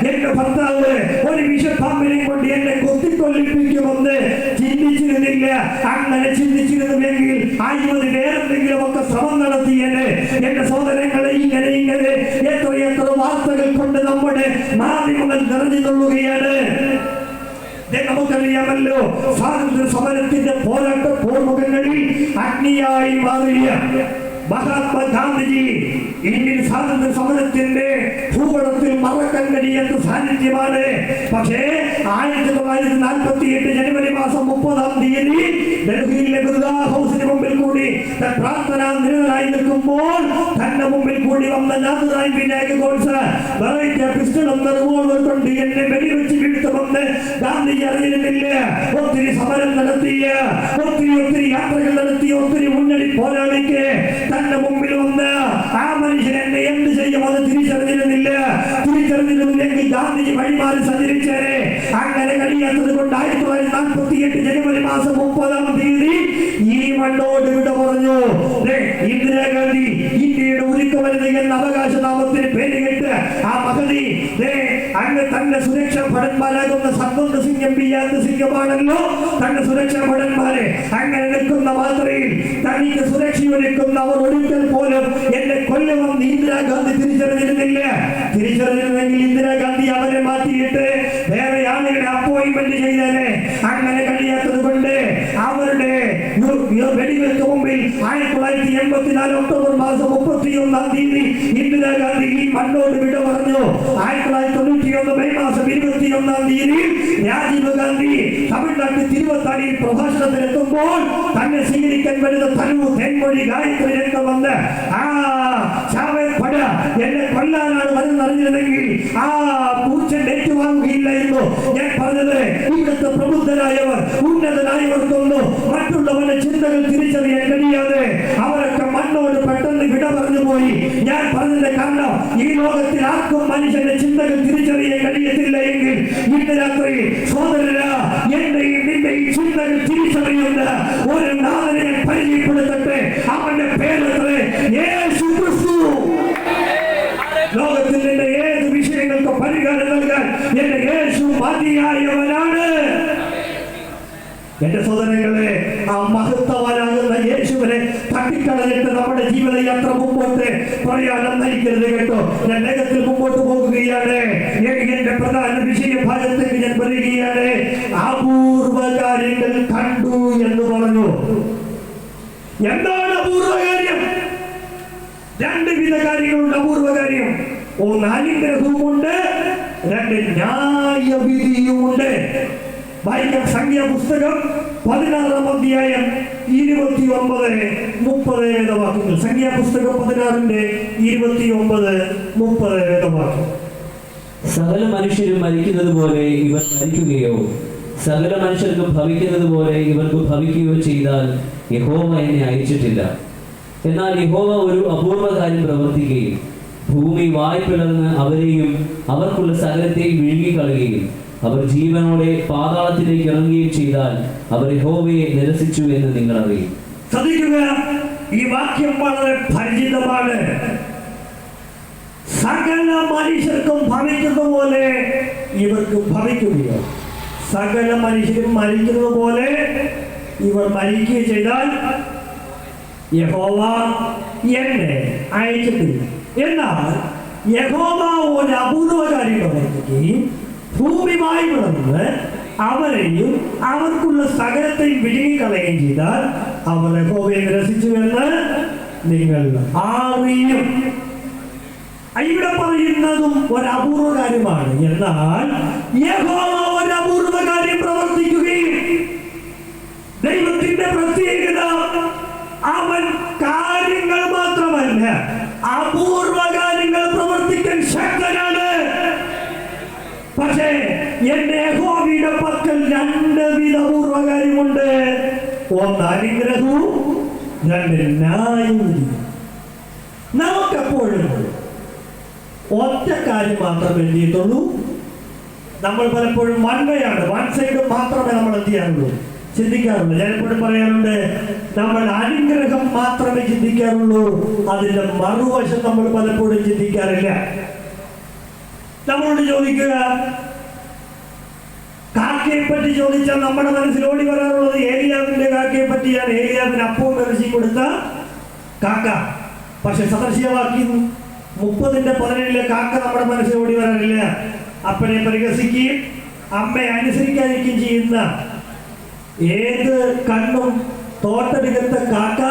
എന്റെ ഭർത്താവ് ഒരു വിഷപ്പാമ്പിനെ കൊണ്ട് എന്നെ കൊത്തിക്കൊല്ലിപ്പിക്കുമെന്ന് ചിന്തിച്ചിരുന്നില്ല. അങ്ങനെ ചിന്തിച്ചിരുന്നുവെങ്കിൽ 50 പേരെന്തെങ്കിലും ഒക്കെ ശ്രമം നടത്തിയത്. എന്റെ സഹോദരങ്ങളെ, ഇങ്ങനെ എത്ര വാർത്തകൾ കൊണ്ട് നമ്മുടെ മാധ്യമങ്ങൾ നിറഞ്ഞു കൊള്ളുകയാണ്. നമുക്കറിയാമല്ലോ, സ്വാതന്ത്ര്യ സമരത്തിന്റെ പോരാട്ട പോർമുഖങ്ങളിൽ അഗ്നിയായി മാറിയ മഹാത്മാഗാന്ധിജി ഇന്ത്യൻ സ്വാതന്ത്ര്യ സമരത്തിന്റെ ഭൂപടത്തിൽ മറക്കാൻ കഴിയാത്ത സാന്നിധ്യമാണ്. പക്ഷേ 1948 ജനുവരി മാസം 30-ാം തീയതി ഡൽഹിയിലെ ബിർള ഹൗസിന് മുമ്പിൽ കൂടി പ്രാർത്ഥന നിരതരായി നിൽക്കുമ്പോൾ തന്റെ മുമ്പിൽ കൂടി വന്ന നാഥുറായി വിനായക ഗോഡ്സെ വെറൈറ്റി പിസ്റ്റൾ എന്ന റിവോൾവർ കൊണ്ട് എന്നെ വെടിവെച്ച് വീഴ്ത്തുമെന്ന് ഗാന്ധിജി അറിഞ്ഞിരുന്നില്ല. ഒത്തിരി സമരം നടത്തിയ, ഒത്തിരി യാത്രകൾ നടത്തിയ ഒത്തിരി മുന്നണി പോരാളിക്ക് തന്റെ മുമ്പിൽ വന്ന് ആ മനുഷ്യൻ എന്നെ എന്ത് ചെയ്യുമെന്ന് തിരിച്ചറിഞ്ഞിരുന്നില്ലെങ്കിൽ ഗാന്ധിജി വഴിമാറി സഞ്ചരിച്ചേരെ. അങ്ങനെ കഴിയാത്തത് കൊണ്ട് 1948 ജനുവരി മാസം 30-ാം തീയതി ഈ മണ്ണോട് വിട പറഞ്ഞു. ഇന്ദിരാഗാന്ധി ഇന്ത്യയുടെ ഉരുക്കവരുത് എന്ന അവകാശനാമത്തിന് പേര് കേട്ട് ആ മഹതി അങ്ങ് തന്റെ സുരക്ഷാ ഭടന്മാരാകുന്ന സത്വന്ത് സിംഗ് എം പി സിംഗമാണല്ലോ തന്റെ സുരക്ഷാ ഭടന്മാരെ അങ്ങനെ നിൽക്കുന്ന മാത്രയിൽ തനിക്ക് സുരക്ഷയൊരുക്കുന്ന അവർ ഒരിക്കൽ പോലും എന്നെ കൊല്ലുമെന്ന് ഇന്ദിരാഗാന്ധി തിരിച്ചറിഞ്ഞിരുന്നെങ്കിൽ ഇന്ദിരാഗാന്ധി അവരെ മാറ്റിയിട്ട് വേറെ ആളുകളെ അപ്പോയിന്റ്മെന്റ് ചെയ്തേനെ. അങ്ങനെ കഴിയാത്തത് കൊണ്ട് അവരുടെ വെടികൾക്ക് മുമ്പിൽ 2024 ഒക്ടോബർ മാസം 31-ാം തീയതി ഇന്ദിരാഗാന്ധി ഈ മണ്ണോട് വിട പറഞ്ഞു. 1991 മെയ് മാസം 21-ാം തീയതി രാജീവ് ഗാന്ധി തമിഴ്നാട്ടിൽ തിരുവത്താണിയിൽ പ്രഭാഷണത്തിനെത്തുമ്പോൾ തന്നെ സ്വീകരിക്കാൻ വരുന്ന തനു തേൻമൊഴി ഗായത്രി രംഗം വന്ന് എന്നെ കൊല്ലാനാണ് വരുന്നറിഞ്ഞതെങ്കിൽ ആ പൂച്ചൻ ഏറ്റുവാങ്ങുകയില്ലായിരുന്നു. ഞാൻ പറഞ്ഞത് ഇവിടുത്തെ പ്രബുദ്ധരായവർ ഉന്നതനായവർക്കൊന്നും മറ്റുള്ളവരുടെ ചിന്തകൾ തിരിച്ചറിയാൻ കഴിയാതെ അവരൊക്കെ മണ്ണോട് പെട്ടെന്ന് വിട പറഞ്ഞു പോയി. ഞാൻ പറഞ്ഞത് കാരണം ഈ ലോകത്തിൽ ആർക്കും മനുഷ്യന്റെ ചിന്തകൾ തിരിച്ചറിയാൻ കഴിയത്തില്ല എങ്കിൽ ഇന്ന് രാത്രി സോദരന എന്റെയും നിന്റെയും ചിന്തകൾ തിരിച്ചറിയുന്ന ഒരു നാഥനെ പരിചയപ്പെടുത്തട്ടെ. അവന്റെ പേരത്രേ യേശു ക്രിസ്തു. ലോകത്തിൽ എന്റെ ഏത് വിഷയങ്ങൾക്ക് പരിഹാരം നൽകാൻ എന്റെ യേശു മതിയായവനാണ്. എന്റെ സഹോദരങ്ങളെ, ആ മഹത്വവാനാകുന്ന യേശുവിനെ തട്ടിക്കളഞ്ഞിട്ട് നമ്മുടെ ജീവിതയാത്ര മുമ്പോട്ട് പറയാനും നയിക്കരുത് കേട്ടോ. ഞാൻ വേഗത്തിൽ മുമ്പോട്ട് പോകുകയാണ്. എന്റെ പ്രധാന വിഷയഭാഗത്തേക്ക് ഞാൻ പറയുകയാണ്. അപൂർവ കാര്യങ്ങൾ കണ്ടു എന്ന് പറഞ്ഞു. എന്താണ് അപൂർവ കാര്യം? രണ്ട് വിധ കാര്യങ്ങളുണ്ട് അപൂർവ കാര്യം. ഒന്ന് അനുഗ്രഹവുമുണ്ട്, രണ്ട് ന്യായവിധിയുമുണ്ട്. വായിക്കാം സംഖ്യാപുസ്തകം 16-ാം അധ്യായം 29-30 വേദവാക്യങ്ങൾ. സംഖ്യാപുസ്തകം 16-29-30 വേദവാക്യം. സകല മനുഷ്യരും മരിക്കുന്നത് പോലെ ഇവർ മരിക്കുകയോ സകല മനുഷ്യർക്കും ഭവിക്കുന്നത് പോലെ ഇവർക്ക് ഭവിക്കുകയോ ചെയ്താൽ യഹോവ എന്നെ അയച്ചിട്ടില്ല. എന്നാൽ യഹോവ ഒരു അപൂർവ കാര്യം പ്രവർത്തിക്കുകയും ഭൂമി വായ്പിളർന്ന് അവരെയും അവർക്കുള്ള സകലത്തെയും വിഴുങ്ങിക്കളയുകയും അവർ ജീവനോടെ പാതാളത്തിലേക്ക് ഇറങ്ങുകയും ചെയ്താൽ അവർ യഹോവയെ നിരസിച്ചു എന്ന് നിങ്ങൾ അറിയും. ശ്രദ്ധിക്കുക, ഈ വാക്യം വളരെ പരിചിതമാണ്. സകല മനുഷ്യർക്കും ഭവിക്കുന്നത് പോലെ ഇവർക്ക് ഭവിക്കുകയോ സകല മനുഷ്യരും മരിക്കുന്നത് പോലെ ഇവർ മരിക്കുകയോ ചെയ്താൽ യഹോവ എന്നെ അയച്ചിട്ടില്ല. എന്നാൽ യഹോവ ഒരു അപൂർവ കാര്യം പ്രവർത്തിക്കുകയും ഭൂമിയുമായി വിളന്ന് അവരെയും അവർക്കുള്ള സകലത്തെയും വിഴുങ്ങിക്കളയുകയും ചെയ്താൽ അവർ യഹോവയെ നിരസിച്ചു എന്ന് നിങ്ങൾ അറിയും. ഇവിടെ പറയുന്നതും ഒരു അപൂർവ കാര്യമാണ്. എന്നാൽ യഹോവ ഒരു അപൂർവ കാര്യം പ്രവർത്തിക്കുകയും ദൈവത്തിന്റെ പ്രത്യേകത അവൻ കാര്യങ്ങൾ മാത്രമല്ല അപൂർവ കാര്യങ്ങൾ പ്രവർത്തിക്കാൻ ശക്തനാണ്. പക്ഷേ എന്റെ യഹോവയുടെ പക്കൽ രണ്ട് വിധ അപൂർവ കാര്യമുണ്ട്. ഒന്ന് അനുഗ്രഹവും, രണ്ട് ന്യായവും. നമുക്കെപ്പോഴും ഒറ്റ കാര്യം മാത്രമേ എന്ത് ചെയ്യത്തുള്ളൂ. നമ്മൾ പലപ്പോഴും വൺവയാണ്, വൺ സൈഡ് മാത്രമേ നമ്മൾ എന്ത് ചെയ്യാറുള്ളൂ, ചിന്തിക്കാറുള്ളൂ. ഞാൻ എപ്പോഴും പറയാറുണ്ട്, നമ്മൾ അനുഗ്രഹം മാത്രമേ ചിന്തിക്കാറുള്ളൂ, അതിന്റെ മറുവശം നമ്മൾ പലപ്പോഴും ചിന്തിക്കാറില്ല. നമ്മളോട് ചോദിക്കുക, കാക്കയെ പറ്റി ചോദിച്ചാൽ നമ്മുടെ മനസ്സിൽ ഓടി വരാറുള്ളത് ഏലിയാവിന്റെ കാക്കയെ പറ്റിയാണ്. ഏലിയാവിന് അപ്പവും ഇറച്ചി കൊടുത്ത കാക്ക. പക്ഷെ സദൃശ്യവാക്യം 30:17 കാക്ക നമ്മുടെ മനസ്സിൽ ഓടി വരാറില്ല. അപ്പനെ പരിഹസിക്കുകയും അമ്മയെ അനുസരിക്കാതിരിക്കുകയും ചെയ്യുന്ന ഏത് കണ്ണും തോട്ടടികത്ത കാക്ക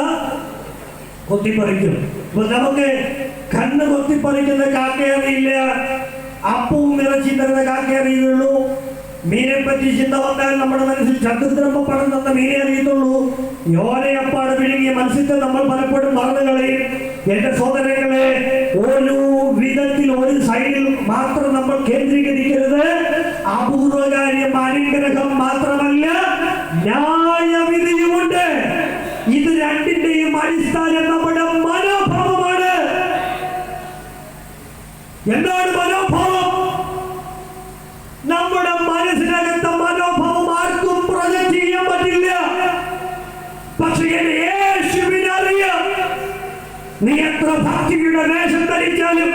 കൊത്തിപ്പറിക്കും. അപ്പൊ നമുക്ക് കണ്ണ് കൊത്തിപ്പറിക്കുന്ന കാക്ക അറിയില്ല, അപ്പവും ഇറച്ചി തരുന്ന കാക്ക അറിയുള്ളൂ. മീനെ പറ്റി ചിന്ത വന്നാൽ നമ്മുടെ മനസ്സിൽ ചതുർദ്രമ പണം തന്ന മീനെ അറിയത്തുള്ളൂ. യോനയപ്പാട് വിഴുങ്ങിയ മത്സ്യത്തെ നമ്മൾ പലപ്പോഴും മറന്നു കളയും. എന്റെ സഹോദരങ്ങളെ, ഒരു വിധത്തിൽ ഒരു സൈഡിൽ മാത്രം നമ്മൾ കേന്ദ്രീകരിക്കരുത്. അപൂർവകാര്യം അനുഗ്രഹം മാത്രമല്ല, ന്യായവിധിയുമുണ്ട്. ഇത് രണ്ടിന്റെയും അടിസ്ഥാനം നമ്മുടെ മനോഭാവമാണ്. എന്താണ് മനോഭാവം? നമ്മുടെ മനസ്സിനകത്തെ മനോഭാവം ആർക്കും പ്രൊജക്ട് ചെയ്യാൻ പറ്റില്ല. പക്ഷെ യേശുവിനറിയാം. നീ എത്ര ഭക്തിയുടെ വേഷം ധരിച്ചാലും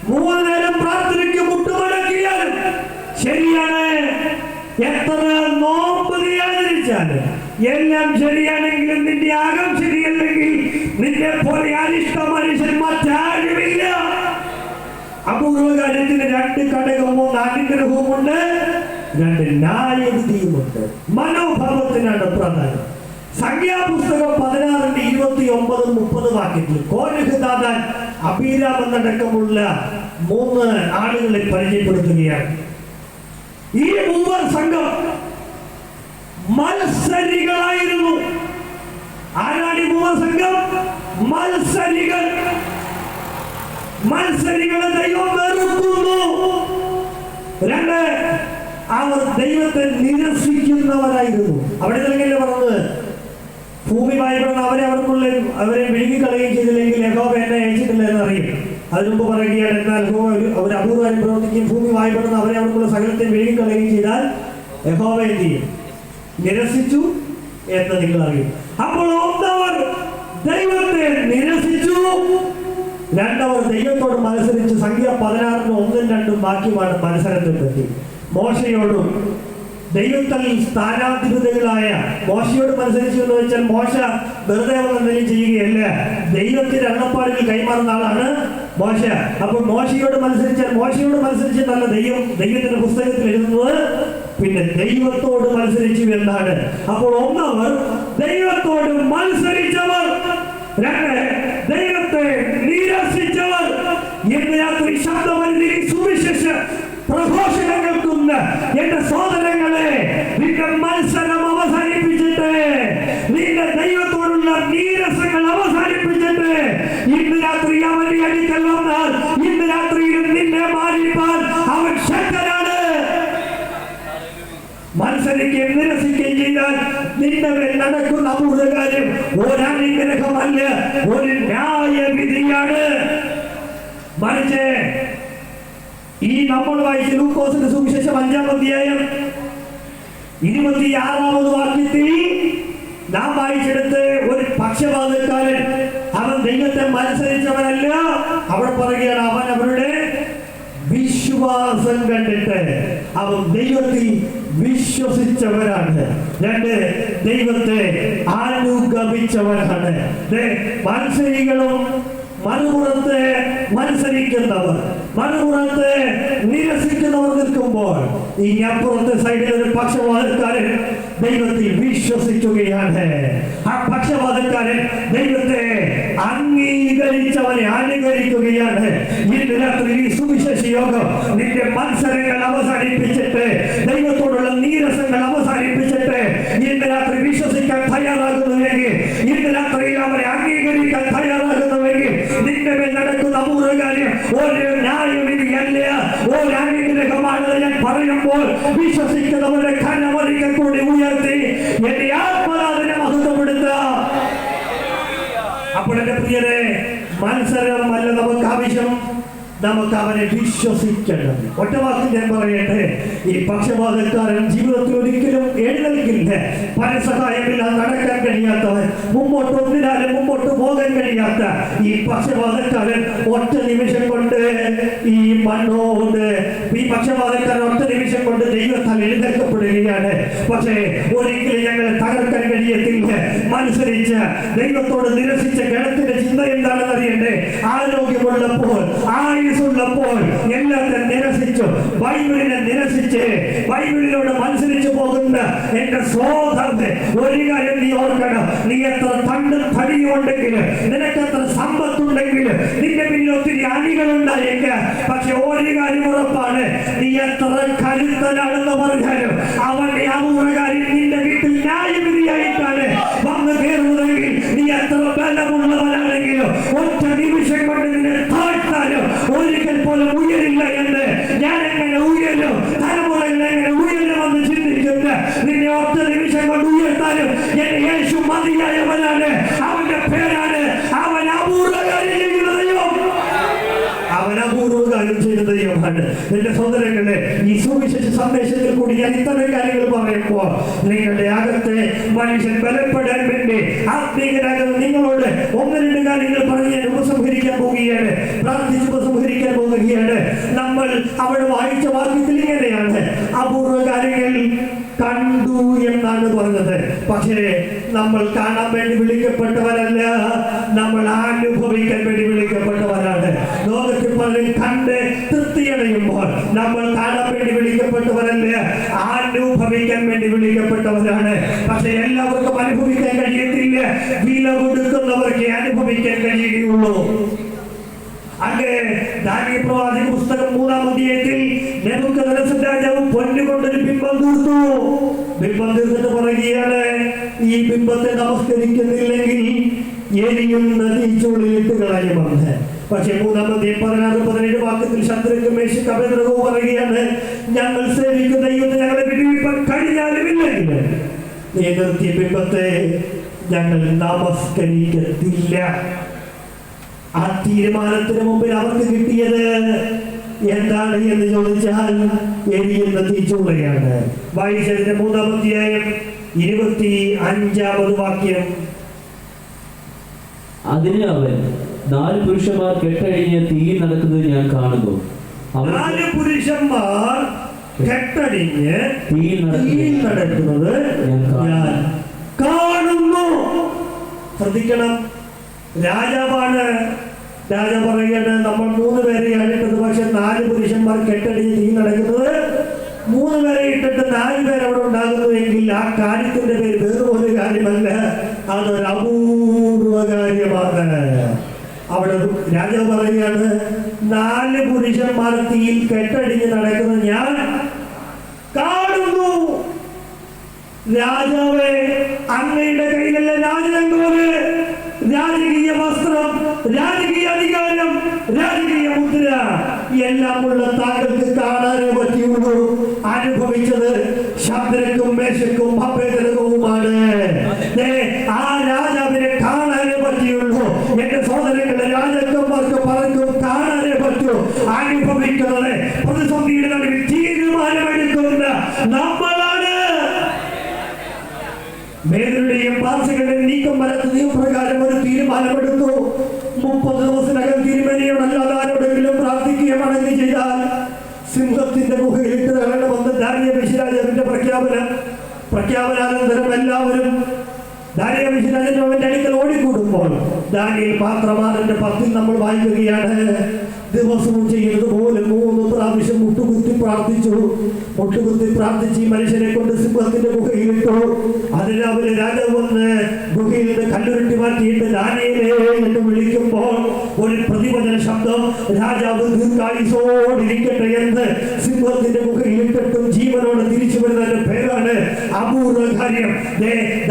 3 നേരം പ്രാർത്ഥനയ്ക്ക് മുട്ടുമടക്കിയാലും ശരിയാണ്, എത്ര നോമ്പ് നീ ആചരിച്ചാലും എല്ലാം ശരിയാണെങ്കിലും നിന്റെ ആകം ശരിയല്ലെങ്കിൽ നിന്നെ പോലെ അനിഷ്ട മനുഷ്യൻ മറ്റാരുമില്ല. അപൂർവ കാര്യത്തിന് 2 ഘടകവും, അനുഗ്രഹവുമുണ്ട്, 2 ന്യായവിധിയുമുണ്ട്. മനോഭാവത്തിനാണ് പ്രാധാന്യം. സംഖ്യാപുസ്തകം 16:29-30 വാക്യത്തിൽ കോരഹ്, ദാഥാൻ, അബീരാം എന്നടക്കമുള്ള 3 ആളുകളെ പരിചയപ്പെടുത്തുകയാണ്. ഈ 3 സംഘം മത്സരികളായിരുന്നു. ആരാണ് ഈ 3 സംഘം? മത്സരികൾ. മത്സരികളെ ദൈവം വെറുക്കുന്നു. 2, അവർ ദൈവത്തെ നിരസിക്കുന്നവരായിരുന്നു. അവിടെ നിലങ്ങല്ലേ പറഞ്ഞത്, ഭൂമി വായ്പണം അവരെ വിഴുങ്ങിക്കളയുകയും ചെയ്തില്ലെങ്കിൽ യഹോവ എന്നെ അയച്ചിട്ടില്ല എന്നറിയും. അതിനുമുമ്പ് പറയുകയാണ്, എന്നാൽ അവർ അപൂർവമായി പ്രവർത്തിക്കുകയും ഭൂമി വായ്പണം അവരെ അവർക്കുള്ള സകലത്തെ വിഴുങ്ങിക്കളയുകയും ചെയ്താൽ യഹോവ എന്ത് ചെയ്യും? നിരസിച്ചു എന്ന് നിങ്ങൾ അറിയും. അപ്പോൾ ഒന്നവർ ദൈവത്തെ നിരസിച്ചു, 2 ദൈവത്തോട് മത്സരിച്ച്. സംഖ്യ 16:1-2 വാക്യമാണ് മത്സരത്തെ പറ്റി. മോശയോടും ദൈവത്തിൽ സ്ഥാനാധിപതികളായ മോശയോട് മത്സരിച്ചു എന്ന് വെച്ചാൽ മോശ വെറുതെ എന്തെങ്കിലും ചെയ്യുകയല്ല, ദൈവത്തിന്റെ അരുളപ്പാടുകൾ കൈമാറുന്ന ആളാണ് മോശ. അപ്പോൾ മോശയോട് മത്സരിച്ചല്ല ദൈവത്തിന്റെ പുസ്തകത്തിൽ എഴുതുന്നത്, പിന്നെ ദൈവത്തോട് മത്സരിച്ചു എന്നാണ്. അപ്പോൾ ഒന്നവർ ദൈവത്തോട് മത്സരിച്ചവർ, 2 ദൈവത്തെ നിരസിച്ചവർ. ഇന്ന് രാത്രി ശബ്ദമല്ലി സുവിശേഷ പ്രഘോഷണം കേൾക്കുന്ന എന്റെ സഹോദരങ്ങളെ, നിന്റെ മത്സരം അവസാനിപ്പിച്ചിട്ട്, നിന്റെ ദൈവത്തോടുള്ള നീരസങ്ങൾ അവസാനിപ്പിച്ചിട്ട്, ഇന്ന് രാത്രി അവന്റെ അടുക്കൽ വന്നാൽ, ഇന്ന് രാത്രിയിൽ നിന്നെ മാറിപ്പാൻ അവൻ ശക്തനാണ്. മത്സരിക്കുകയും നിരസിക്കുകയും ചെയ്താൽ നിന്റെ മേൽ നടക്കുന്ന അപൂർവ കാര്യം ഒരനുഗ്രഹമല്ല, ഒരു ന്യായവിധിയാണ്. മറിച്ച് ഈ നമ്മൾ വായിച്ച ലൂക്കോസിന്റെ സുവിശേഷം 5-ാം അധ്യായം 26-ാമത് വാക്യത്തിൽ നാം വായിച്ചെടുത്ത് ഒരു പക്ഷപാതക്കാരൻ, അവൻ ദൈവത്തെ മത്സരിച്ചവനല്ല, അവിടെ പറയുകയാണ് അവൻ അവരുടെ വിശ്വാസം കണ്ടിട്ട് അവൻ ദൈവത്തിൽ വിശ്വസിച്ചവരാണ്. 2 ദൈവത്തെ അനുഗമിച്ചവരാണ്. മത്സരികളും മറുപുറത്ത് മത്സരിക്കുന്നവർ, മറുപുറത്ത് നിരസിക്കുന്നവർ നിൽക്കുമ്പോൾ, ഈ അപ്പുറത്തെ സൈഡിൽ ഒരു പക്ഷപാതക്കാരൻ ദൈവത്തിൽ വിശ്വസിക്കുകയാണ്. ആ പക്ഷപാതക്കാരൻ ദൈവത്തെ അംഗീകരിച്ചവനെ അനുകരിക്കുകയാണ്. ഇന്ന് രാത്രി ഈ സുവിശേഷ യോഗം നിന്റെ മത്സരങ്ങൾ അവസാനിപ്പിച്ചിട്ട്, ദൈവത്തോടുള്ള നീരസങ്ങൾ അവസാനിപ്പിച്ചിട്ട്, ഇന്ന് രാത്രി വിശ്വസിക്കാൻ തയ്യാറാകുന്നുവെങ്കിൽ, ഇന്ന് രാത്രിയിൽ അവരെ അംഗീകരിക്കാൻ തയ്യാറാകുന്നുവെങ്കിൽ, നിന്റെ മേൽ നടക്കുന്ന അപൂർവ കാര്യം ഒരു ന്യായവിധിയല്ല, ഒരു അനുഗ്രഹമാണെന്ന് ഞാൻ പറയുമ്പോൾ വിശ്വസിക്കുന്നവരുടെ കരമൊരിക്കൽ കൂടി ഉയർത്തി എന്റെ ആത്മനാഥനെ മഹത്വപ്പെടുത്താം. അപ്പോൾ എന്റെ പ്രിയരെ, മത്സരമല്ല നമുക്ക് ആവശ്യം, നമുക്ക് അവനെ വിശ്വസിക്കണം. ഒറ്റ വാക്കിൽ ഞാൻ പറയട്ടെ, ഈ പക്ഷപാതക്കാരൻ ജീവിതത്തിൽ ഒരിക്കലും എഴുന്നേൽക്കില്ല. പരസഹായമില്ലാതെ നടക്കാൻ കഴിയാത്തവൻ, ഒന്നിനാലും മുമ്പോട്ട് പോകാൻ കഴിയാത്ത ഈ പക്ഷപാതക്കാരൻ ഒറ്റ നിമിഷം കൊണ്ട് ഈ മണ്ണോട്, ഈ പക്ഷപാതക്കാരൻ ഒറ്റ നിമിഷം കൊണ്ട് ദൈവത്താൽ എഴുന്നേൽക്കപ്പെടുകയാണ്. പക്ഷേ ഒരിക്കലും ഞങ്ങളെ തകർക്കാൻ കഴിയത്തില്ല. മത്സരിച്ച് ദൈവത്തോട് നിരസിച്ച ഗണത്തിന്റെ ചിന്ത എന്താണെന്ന് അറിയണ്ടേ? ആരോഗ്യമുള്ളപ്പോൾ, ഉള്ളപ്പോൾ എല്ലാത്തിനും നിരസിച്ചു, ബൈബിളിനെ നിരസിച്ച് ബൈബിളിനോട് മത്സരിച്ചു പോകുന്ന എന്റെ സഹോദരനെ, ഒരു കാര്യം നീ ഓർക്കണം. നീ എത്ര തടിയുണ്ടെങ്കിൽ, നിനക്ക് എത്ര സമ്പത്തുണ്ടെങ്കിൽ, നിന്റെ പിന്നിൽ ഒത്തിരി അണികളുണ്ടായേക്കാം, പക്ഷെ ഒരു കാര്യം ഉറപ്പാണ്, നീ എത്ര കരുത്തനാണെന്ന് പറഞ്ഞാലും അവന്റെ അപൂർവ കാര്യം നിന്റെ വീട്ടിൽ ന്യായവിധിയായിട്ടാണ് വന്നു കയറുന്നതെങ്കിൽ, നീ എത്ര ബലമുള്ളവനാണെങ്കിലും ഒറ്റ നിമിഷം കൊണ്ട് നിന്നെ താഴ്ത്താനും ഒരിക്കൽ പോലും ഉയരില്ല എന്ന് ഞാൻ എങ്ങനെ ഉയരും, തലമുറകൾ എങ്ങനെ ഉയരുമെന്ന് ചിന്തിക്കുന്ന നിന്നെ ഒറ്റ നിമിഷം കൊണ്ട് ഉയർത്താനും എന്റെ യേശു മതിയായവനാണ്. അവന്റെ പേരാണ്, അവൻ അപൂർവ കാര്യം ചെയ്യുന്ന ദൈവം, അവൻ അപൂർവ കാര്യം ചെയ്യുന്ന ദൈവമാണ്. എന്റെ സഹോദരങ്ങളെ, ഈ സുവിശേഷ സന്ദേശത്തിൽ കൂടി ഞാൻ ഇത്തരം കാര്യങ്ങൾ പറയുമ്പോൾ നിങ്ങളുടെ അകത്തെ മനുഷ്യൻ ബലപ്പെടാൻ വേണ്ടി ആത്മീയരാകുന്ന നിങ്ങളോട് 1-2 കാര്യങ്ങൾ പറഞ്ഞ് ഞാൻ ഉപസംഹരിക്കാൻ പോവുകയാണ്, പ്രാർത്ഥിച്ച് ഉപസംഹരിക്കാൻ പോവുകയാണ്. നമ്മൾ അവിടെ വായിച്ച വാക്യത്തിൽ ഇങ്ങനെയാണ്: അപൂർവ കാര്യങ്ങൾ കണ്ടു എന്നാണ് പറഞ്ഞത്. പക്ഷേ നമ്മൾ കാണാൻ വേണ്ടി വിളിക്കപ്പെട്ടവരല്ല, നമ്മൾ അനുഭവിക്കാൻ വേണ്ടി വിളിക്കപ്പെട്ടവരാണ്. ലോകത്തിൽ പലരും കണ്ട് തൃപ്തിയടയുമ്പോൾ നമ്മൾ കാണാൻ വേണ്ടി വിളിക്കപ്പെട്ടവരല്ല, അനുഭവിക്കാൻ വേണ്ടി വിളിക്കപ്പെട്ടവരാണ്. പക്ഷെ എല്ലാവർക്കും അനുഭവിക്കാൻ കഴിയത്തില്ല. വില കൊടുക്കുന്നവർക്ക് അനുഭവിക്കാൻ കഴിയുകയുള്ളൂ. അങ്ങനെ ദാനിയേൽ പ്രവാചക പുസ്തകം 3-ാം അധ്യായത്തിൽ നെബൂഖദ്നേസർ രാജാവ് പൊന്നുകൊണ്ടൊരു ബിംബം തീർത്തു. ബിംബം തീർത്തിട്ട് പറയുകയാണ്, ഈ ബിംബത്തെ നമസ്കരിക്കുന്നില്ലെങ്കിൽ എരിയുന്ന തീച്ചൂളിലിട്ട് കളയുമെന്ന്. പക്ഷെ 3-ാം അധ്യായം 16-17 വാക്യത്തിൽ ശദ്രക്കും മേശക്കും അബേദ്നെഗോവും പറയുകയാണ്, ഞങ്ങൾ സേവിക്കുന്ന ദൈവത്തെ ഞങ്ങളെ വിടുവിപ്പാൻ കഴിഞ്ഞാലുമില്ലെങ്കിൽ നീ നിർത്തിയ ബിംബത്തെ ഞങ്ങൾ നമസ്കരിക്കത്തില്ല. ആ തീരുമാനത്തിന് മുമ്പിൽ അവർക്ക് കിട്ടിയത് എന്താണ് എന്ന് ചോദിച്ചാൽ എരിയുന്ന തീച്ചൂളയാണ്. വായിച്ചതിന്റെ 3-ാം അധ്യായം 25-ാമത് വാക്യം. അതിന് അവൻ 4 പുരുഷന്മാർ കെട്ടഴിഞ്ഞ് തീയിൽ നടക്കുന്നത് ഞാൻ കാണുന്നു. 4 പുരുഷന്മാർ കെട്ടടിഞ്ഞ് തീയിൽ നടക്കുന്നത് ഞാൻ കാണുന്നു. ശ്രദ്ധിക്കണം, രാജാവാണ്. രാജാവ് പറയുകയാണ്, നമ്മൾ 3 പേരെയാണ് ഇട്ടത്, പക്ഷെ 4 പുരുഷന്മാർ കെട്ടടിഞ്ഞ് തീ നടക്കുന്നത്. 3 പേരെ ഇട്ടിട്ട് 4 പേര് അവിടെ ഉണ്ടാകുന്നു എങ്കിൽ ആ കാര്യത്തിന്റെ പേര് വേറെ ഒരു കാര്യമല്ല, അതൊരു അപൂർവ കാര്യമാണ്. അവിടെ രാജാവ് പറയുകയാണ്, 4 പുരുഷന്മാർ തീയിൽ കെട്ടടിഞ്ഞ് നടക്കുന്നത് ഞാൻ കാണുന്നു. രാജാവേ, അങ്ങയുടെ കയ്യിലല്ല രാജരംഗോല്, രാജകീയ വസ്ത്രം, രാജകീയ അധികാരം, രാജകീയ മുദ്ര എല്ലാം ഉള്ള താങ്കൾക്ക് കാണാനേ പറ്റിയുള്ളൂ. അനുഭവിച്ചത് ശദ്രക്കും മേശക്കും അബേദ്നെഗോവുമാണ്. ആ രാജാവിനെ കാണാനേ പറ്റിയുള്ളൂ. എന്റെ സഹോദരങ്ങളെ, രാജാക്കന്മാർക്ക് പലർക്കും കാണാനേ പറ്റൂ. അനുഭവിക്കുന്നത് പ്രതിസന്ധിയുടെ നടുവിൽ തീരുമാനമെടുക്കുന്ന നമ്മളാണ്. മേധരുടെയും പാർസികളുടെയും നീക്കം വരത്ത് നിയമപ്രകാരം ഒരു തീരുമാനമെടുത്തു. 30 ദിവസത്തിനകം തിരുമേനിയോടല്ലാതെ ആരോടെങ്കിലും പ്രാർത്ഥിക്കുകയാണെങ്കിൽ ചെയ്താൽ സിംഹത്തിന്റെ ഗുഹയിലിട്ട് തള്ളണമെന്ന് ദാനിയേൽ രാജാവിന്റെ പ്രഖ്യാപനാനന്തരം എല്ലാവരും ദാനിയേൽ രാജാവിന്റെ അടുക്കൽ ഓടിക്കൂടുമ്പോൾ ദാനിയേൽ മാത്രമാണെന്റെ 10-ൽ നമ്മൾ വായിക്കുകയാണ്, ദിവസവും ചെയ്യുന്നത് പോലെ 3 പ്രാവശ്യം മുട്ടുകുത്തി പ്രാർത്ഥിച്ച് ഈ മനുഷ്യനെ കൊണ്ട് സിംഹത്തിന്റെ ഗുഹയിലിട്ടു. അതിന് അവര് രാജാവ് വന്ന് ഗുഹയിൽ നിന്ന് കല്ലുരുട്ടി മാറ്റിയിട്ട് ദാനിയേലേ എന്ന് വിളിക്കുമ്പോൾ ഒരു പ്രതിവചന ശബ്ദം, രാജാവ് ദീർഘായുസ്സോടിരിക്കട്ടെ എന്ന് സിംഹത്തിന്റെ ഗുഹയിലിട്ടിട്ടും ജീവനോട് തിരിച്ചു വരുന്നതിന്റെ പേരാണ് അപൂർവ കാര്യം.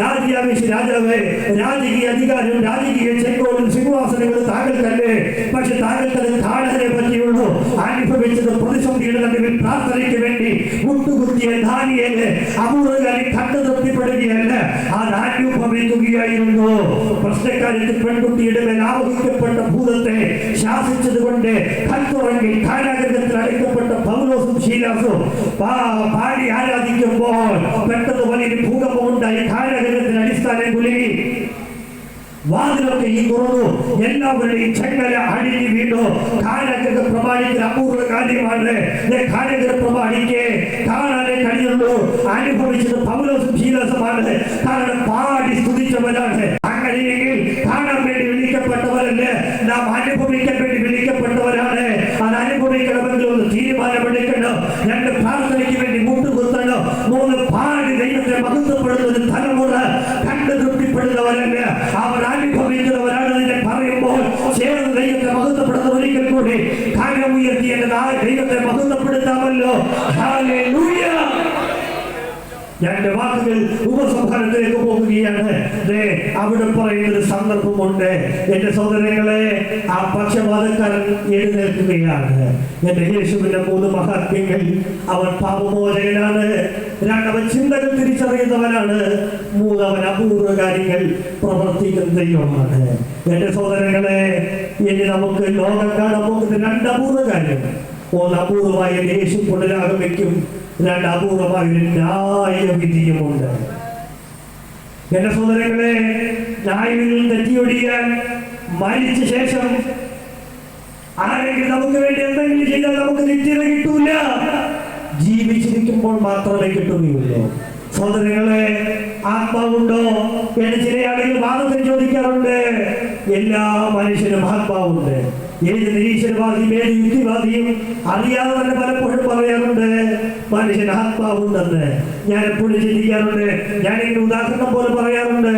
ദാരിയാവേശ് രാജാവേ, രാജകീയ അധികാരവും രാജകീയ ചെങ്കോലും സിംഹാസനങ്ങളും താങ്കൾക്കല്ലേ, പക്ഷെ താങ്കൾക്കത് കാണാനേ പറ്റിയുള്ളൂ. അനുഭവിച്ചത് പ്രതിസന്ധിയുടെ നടുവിൽ പ്രാർത്ഥനയ്ക്ക് വേണ്ടി മുട്ടുകുത്തിയ ദാനിയേല് അപൂർവകാരി കണ്ടു തൃപ്തിപ്പെടുകയല്ല, അത് അനുഭവിക്കുകയായിരുന്നു. പ്രശ്നക്കാരത്തിൽ പെൺകുട്ടിയുടെ മേൽ ആവഹിക്കപ്പെട്ട ഭൂതത്തെ ശാസിച്ചത് കൊണ്ട് കൽത്തുറങ്ങിൽ കാരാഗ്രഹത്തിൽ അടയ്ക്കപ്പെട്ട പൗലോസും ശീലാസും പാടി ആരാധിക്കുമ്പോൾ പെട്ടെന്ന് വലിയൊരു ഭൂകമ്പമുണ്ടായി. കാരാഗ്രഹത്തിന് അടിസ്ഥാനം കുലുങ്ങി, വാതിലൊക്കെ ഈ തുറന്നു, എല്ലാവരുടെയും ചെങ്ങല അടിഞ്ഞു വീണു. കാരാഗ്രഹ പ്രമാണിക്ക് അപൂർവ കാര്യമാണ്. കാരാഗ്രഹ പ്രമാണിക്ക് കാണാനേ കഴിയുള്ളൂ. അനുഭവിച്ചത് പൗലോസും ശീലാസുമാണ്. കാരണം പാടി സ്തുതിച്ചവരാണ്. അങ്ങനെയെങ്കിൽ കാണാൻ വേണ്ടി വിളിക്കപ്പെട്ടവരല്ല, നാം അനുഭവിക്കാൻ വേണ്ടി വിളിക്കപ്പെട്ടവരാണ്. അത് അനുഭവിക്കണമെങ്കിൽ ഒന്ന് തീരുമാനമെടുക്കണം. 2 പ്രാർത്ഥനയ്ക്ക് വേണ്ടി മുട്ടുകുത്തണം. 3 പാടി ദൈവത്തെ മഹത്വപ്പെടുന്ന ഒരു തലമുറ കണ്ടു തൃപ്തിപ്പെടുന്നവരല്ല, അവർ അനുഭവിക്കുന്നവരാണ്. ഇതിനെ പറയുമ്പോൾ ചേർന്ന് ദൈവത്തെ മഹത്വപ്പെടുന്ന ഒരിക്കൽ കൂടി കാര്യം ഉയർത്തി ദൈവത്തെ മഹത്വപ്പെടുത്താമല്ലോ. ഹല്ലേലൂയ. രണ്ട് വാക്കുകൾ ഉപസംഹാരത്തിലേക്ക് പോകുകയാണ്. അവിടെ പറയുന്നൊരു സന്ദർഭമുണ്ട്. എന്റെ സഹോദരങ്ങളെ, ആ പക്ഷപാതക്കാരൻ എഴുന്നേൽക്കുകയാണ്. എന്റെ യേശുവിന്റെ 3 മഹാത്മ്യങ്ങൾ: അവൻ പാപമോചകനാണ്, 2 അവൻ ചിന്തകൾ തിരിച്ചറിയുന്നവനാണ്, 3 അവൻ അപൂർവ കാര്യങ്ങൾ പ്രവർത്തിക്കുന്ന ദൈവമാണ്. എന്റെ സഹോദരങ്ങളെ, ഇനി നമുക്ക് ലോകം കാണാൻ പോകുന്ന 2 അപൂർവ കാര്യങ്ങൾ. 1 അപൂർവമായ യേശു പുനരാഗമിക്കും, 2 അപൂർവമായ ന്യായവിധിയുമുണ്ട്. എന്റെ സഹോദരങ്ങളെ, ന്യായവിധിയിൽ തെറ്റിയൊടിയാൻ മരിച്ച ശേഷം ആരെങ്കിലും നമുക്ക് വേണ്ടി എന്തെങ്കിലും ചെയ്താൽ നമുക്ക് നിത്യത കിട്ടൂല. ജീവിച്ചിരിക്കുമ്പോൾ മാത്രമേ കിട്ടുകയുള്ളൂ. സഹോദരങ്ങളെ, ആത്മാവുണ്ടോ എന്ന് ചില ആളുകൾ വാദത്തിൽ ചോദിക്കാറുണ്ട്. എല്ലാ മനുഷ്യനും ആത്മാവുണ്ട്. ഏത് നിരീശ്വരവാദിയും ഏത് യുക്തിവാദിയും അറിയാതെ തന്നെ പലപ്പോഴും പറയാറുണ്ട് മനുഷ്യന് ആത്മാവുണ്ടെന്ന്. ഞാൻ എപ്പോഴും ചിന്തിക്കാറുണ്ട്. ഞാനിങ്ങനെ ഉദാഹരണം പോലെ പറയാറുണ്ട്.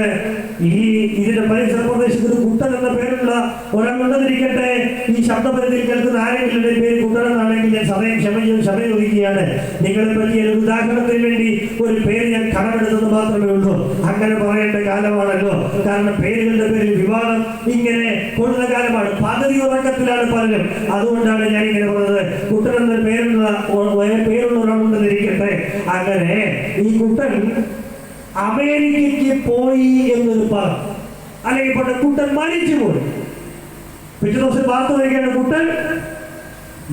ഇതിന്റെ പരിസര പ്രദേശത്ത് കുട്ടൻ എന്ന പേരുള്ള ഒരാളുണ്ടെന്നിരിക്കട്ടെ. ഈ ശബ്ദപരിധിയിൽ കേൾക്കുന്ന ആരെങ്കിലും പേര് കുട്ടനെന്നാണെങ്കിൽ ഞാൻ ക്ഷമ ചോദിക്കുകയാണ്. നിങ്ങളെ പറ്റി ഒരു ഉദാഹരണത്തിന് വേണ്ടി ഒരു പേര് ഞാൻ കടമെടുത്തത് മാത്രമേ ഉള്ളൂ. അങ്ങനെ പറയേണ്ട കാലമാണല്ലോ. കാരണം പേരുകളുടെ പേരിൽ വിവാദം ഇങ്ങനെ കൊള്ളുന്ന കാലമാണ്. പകുതി ഉറക്കത്തിലാണ് പലരും. അതുകൊണ്ടാണ് ഞാൻ ഇങ്ങനെ പറഞ്ഞത്. കുട്ടൻ എന്ന പേരുള്ള ഒരാളുണ്ടെന്നിരിക്കട്ടെ. അങ്ങനെ ഈ കുട്ടൻ അമേരിക്കയ്ക്ക് പോയി എന്നൊരു പറഞ്ഞു, അല്ലെങ്കിൽ ഇപ്പോൾ കുട്ടൻ മരിച്ചുപോയി. പിറ്റേ ദിവസം വാർത്ത വരികയാണ്, കുട്ടൻ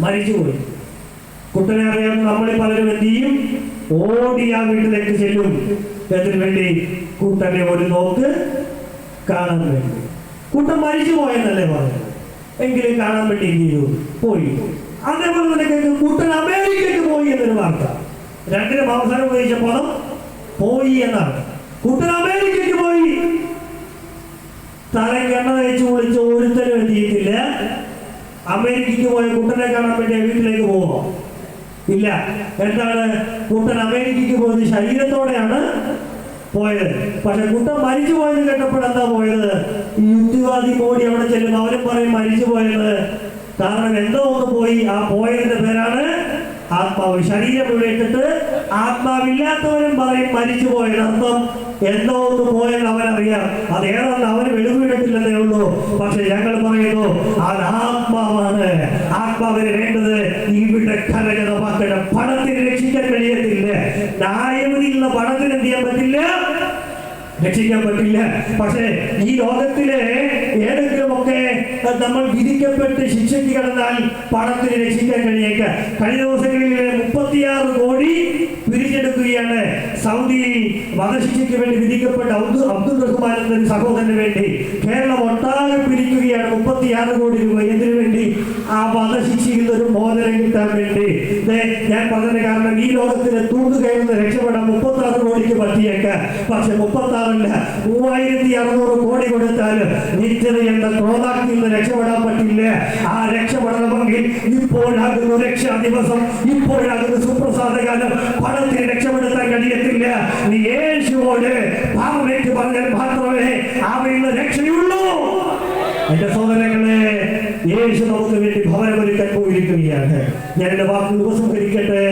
മരിച്ചുപോയി. കുട്ടനെ അറിയാവുന്ന നമ്മളിൽ പലരും എന്ത് ചെയ്യും? ഓടി ആ വീട്ടിലേക്ക് ചെല്ലും. എന്തിനു വേണ്ടി? കുട്ടനെ ഒരു നോക്ക് കാണാൻ വേണ്ടി. കുട്ടൻ മരിച്ചു പോയെന്നല്ലേ പറയുന്നത്, എങ്കിലും കാണാൻ വേണ്ടി എന്ത് ചെയ്തു? പോയി. അതേപോലെ തന്നെ കുട്ടൻ അമേരിക്കയ്ക്ക് പോയി എന്നൊരു വാർത്ത. രണ്ടിനും അവസാനം ഉപയോഗിച്ച പദം പോയി എന്നാണ്. കുട്ടൻ അമേരിക്കയ്ക്ക് പോയി. തലയ്ക്ക് എണ്ണ തേച്ച് കുളിച്ച് ഒരുത്തരും എന്ത് ചെയ്യത്തില്ല. അമേരിക്കയ്ക്ക് പോയ കുട്ടനെ കാണാൻ വേണ്ടി വീട്ടിലേക്ക് പോവോ? ഇല്ല. എന്താണ്? കുട്ടൻ അമേരിക്കയ്ക്ക് പോയത് ശരീരത്തോടെയാണ് പോയത്. പക്ഷെ കുട്ടൻ മരിച്ചു പോയത് കേട്ടപ്പോൾ എന്താ പോയത്? ഈ യുക്തിവാദി മോഡി അവിടെ ചെല്ലും, അവരും പറയും മരിച്ചു പോയത്. കാരണം എന്തോ ഒന്ന് പോയി. ആ പോയതിന്റെ പേരാണ് ആത്മാവ്. ശരീരം ഇവിടെ ഇട്ടിട്ട് ആത്മാവില്ലാത്തവരും പറയും മരിച്ചു പോയത്. അർത്ഥം എന്തോ ഒന്ന് പോയെന്ന് അവനറിയാം. അത് ഏതാണ്ട് അവന് വെളിവിടത്തില്ലെന്നേ ഉള്ളൂ. പക്ഷെ ഞങ്ങൾ പറയുന്നു അത് ആത്മാവാണ്. ആത്മാവിന് വേണ്ടത് ഇവിടെ കരകതമാക്കണം. പണത്തിന് രക്ഷിക്കാൻ കഴിയത്തില്ല. ന്യായവിധിയുള്ള പണത്തിന് എന്ത് ചെയ്യാൻ പറ്റില്ല? രക്ഷിക്കാൻ പറ്റില്ല. പക്ഷേ ഈ ലോകത്തിലെ ഏതെങ്കിലുമൊക്കെ നമ്മൾ വിധിക്കപ്പെട്ട് ശിക്ഷയ്ക്ക് കിടന്നാൽ പണത്തിന് രക്ഷിക്കാൻ കഴിയേക്കാം. കഴിഞ്ഞ ദിവസങ്ങളിൽ 36 കോടി പിരിച്ചെടുക്കുകയാണ് സൗദി വധശിക്ഷയ്ക്ക് വേണ്ടി വിധിക്കപ്പെട്ട അബ്ദുൾ റഹ്മാൻ എന്നൊരു സഹോദരന് വേണ്ടി. കേരളം ഒട്ടാകെ പിരിക്കുകയാണ് 36 കോടി രൂപ. എന്തിനു വേണ്ടി? ആ വധശിക്ഷയിൽ നിന്നൊരു മോചനം കിട്ടാൻ വേണ്ടി. ഞാൻ പറഞ്ഞ കാരണം ഈ ലോകത്തിന് തൂക്കുകയെന്ന് രക്ഷപ്പെടാൻ 36 കോടിക്ക് പറ്റിയേക്കാം. പക്ഷെ 36 3600 കോടി കൊടുത്താലും നിത്യത എന്ന ക്രോധാക്കിൽ നിന്ന് രക്ഷപ്പെടാൻ പറ്റില്ല. ആ രക്ഷപ്പെടണമെങ്കിൽ ഇപ്പോഴാകുന്ന രക്ഷാ ദിവസം, ഇപ്പോഴാകുന്ന സുപ്രസാദകാലം പണത്തിന് രക്ഷപ്പെടുത്താൻ കഴിയത്തില്ല. നീ യേശുവോട് പാപമേറ്റ് പറഞ്ഞാൽ മാത്രമേ അവയിൽ രക്ഷയുള്ളൂ. എന്റെ സഹോദരങ്ങളെ, യേശു നമുക്ക് വേണ്ടി ഭവനമൊരുക്കാൻ പോയിരിക്കുകയാണ്. ഞാൻ എന്റെ വാക്കുകൾ ഉപസംഹരിക്കട്ടെ.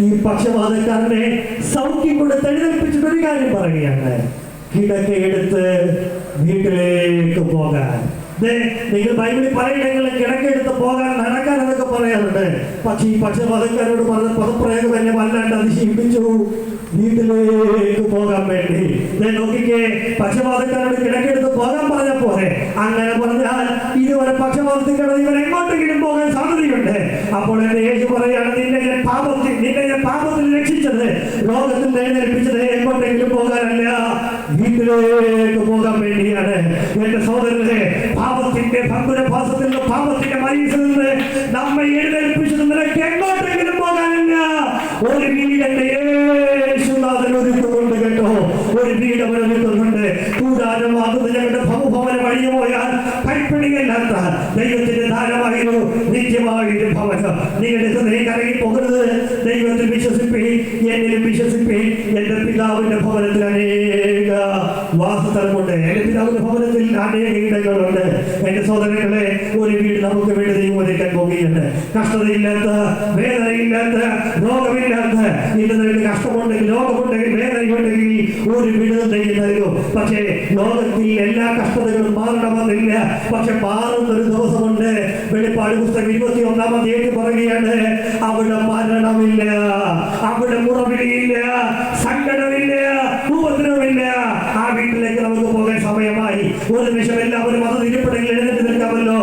ഈ പക്ഷപാതക്കാരനെ സൗഖ്യം കൊണ്ട് എഴുന്നേൽപ്പിച്ചിട്ടൊരു കാര്യം പറയുകയാണ്. കിടക്കയെടുത്ത് വീട്ടിലേക്ക് പോകാൻ. നിങ്ങൾ ബൈബിളിൽ പറയുന്നെങ്കിൽ കിടക്കെടുത്ത് പോകാൻ, നടക്കാൻ എന്നൊക്കെ പറയാറുണ്ട്. പക്ഷെ ഈ പക്ഷപാതക്കാരോട് പറഞ്ഞ പദപ്രയോഗം എന്നെ വല്ലാണ്ട് അതിശയിപ്പിച്ചു. വീട്ടിലേക്ക് പോകാൻ വേണ്ടി. നോക്കിക്കേ, പക്ഷപാതക്കാരോട് കിടക്കെടുത്ത് പോകാൻ പറഞ്ഞ പോലെ. അങ്ങനെ പറഞ്ഞാൽ ഇതുവരെ പക്ഷപാതത്തിൽ കിടന്ന് ഇവർ എങ്ങോട്ടെങ്കിലും പോകാൻ സാധ്യതയുണ്ട്. അപ്പോൾ എന്റെ യേശു പറയാണ്, നിന്നെ ഞാൻ പാപത്തിൽ രക്ഷിച്ചത്, ലോകത്തിൽ എഴുന്നേൽപ്പിച്ചത് എങ്ങോട്ടെങ്കിലും പോകാനല്ല, വീട്ടിലേക്ക് പോകാൻ വേണ്ടിയാണ്. എന്റെ സഹോദരനെ, പാപത്തിന്റെ ഭംഗുരഭാസത്തിൽ നിന്ന്, പാപത്തിന്റെ മരീസിൽ നിന്ന് നമ്മെ എഴുന്നേൽപ്പിച്ചത് നിനക്ക് എങ്ങോട്ടെങ്കിലും പോകാനില്ല. ഒരു വീട് എന്റെ യേശുനാഥൻ ഒരുക്കുന്നുണ്ട് കേട്ടോ. ഒരു വീട് അവൻ ഒരുക്കുന്നുണ്ട്. കൂടാരമാകുന്ന ഞങ്ങളുടെ ഭവനം അഴിഞ്ഞു പോയാൽ കൈപ്പിണിയല്ലാത്ത ദൈവത്തിന്റെ ദാനമായിരുന്നു നിത്യമായൊരു ഭവനം. നിങ്ങളുടെ കറങ്ങി പോകരുത്. ദൈവത്തിൽ വിശ്വസിപ്പീൻ, എന്നിലും വിശ്വസിപ്പീൻ. എന്റെ പിതാവിന്റെ ഭവനത്തിൽ അനേക വാസസ്ഥലമുണ്ട്. എന്റെ പിതാവിന്റെ ഭവനത്തിൽ അനേക ഇടങ്ങളുണ്ട്. എന്റെ സഹോദരങ്ങളെ, ഒരു വീട് നമുക്ക് വേണ്ടി ദൈവം ഒരുക്കാൻ പോവുകയാണ്. കഷ്ടതയില്ലാത്ത, വേദനയില്ലാത്ത, രോഗമില്ലാത്ത, ഇന്ന് നിനക്ക് കഷ്ടമുണ്ടെങ്കിൽ, രോഗമുണ്ടെങ്കിൽ, വേദനയുണ്ടെങ്കിൽ ഒരു വീട് ദൈവം നൽകും. പക്ഷേ ലോകത്തിൽ എല്ലാ കഷ്ടതകളും മാറണമെന്നില്ല. പക്ഷെ മാറുന്ന ഒരു ദിവസമുണ്ട്. വെളിപ്പാട് പുസ്തകം 21-ാം അധ്യായത്തിൽ പറയുകയാണ്, അവിടെ മരണമില്ല, അവിടെ മുറവിളിയില്ല, സങ്കടമില്ല, ഉപദ്രവമില്ല. ആ വീട്ടിലേക്ക് നമുക്ക് പോകാൻ സമയമായി. ഒരു നിമിഷം എല്ലാവരും അത് ഇരിപ്പിടങ്ങളിൽ എഴുന്നേറ്റ് നിൽക്കാമല്ലോ.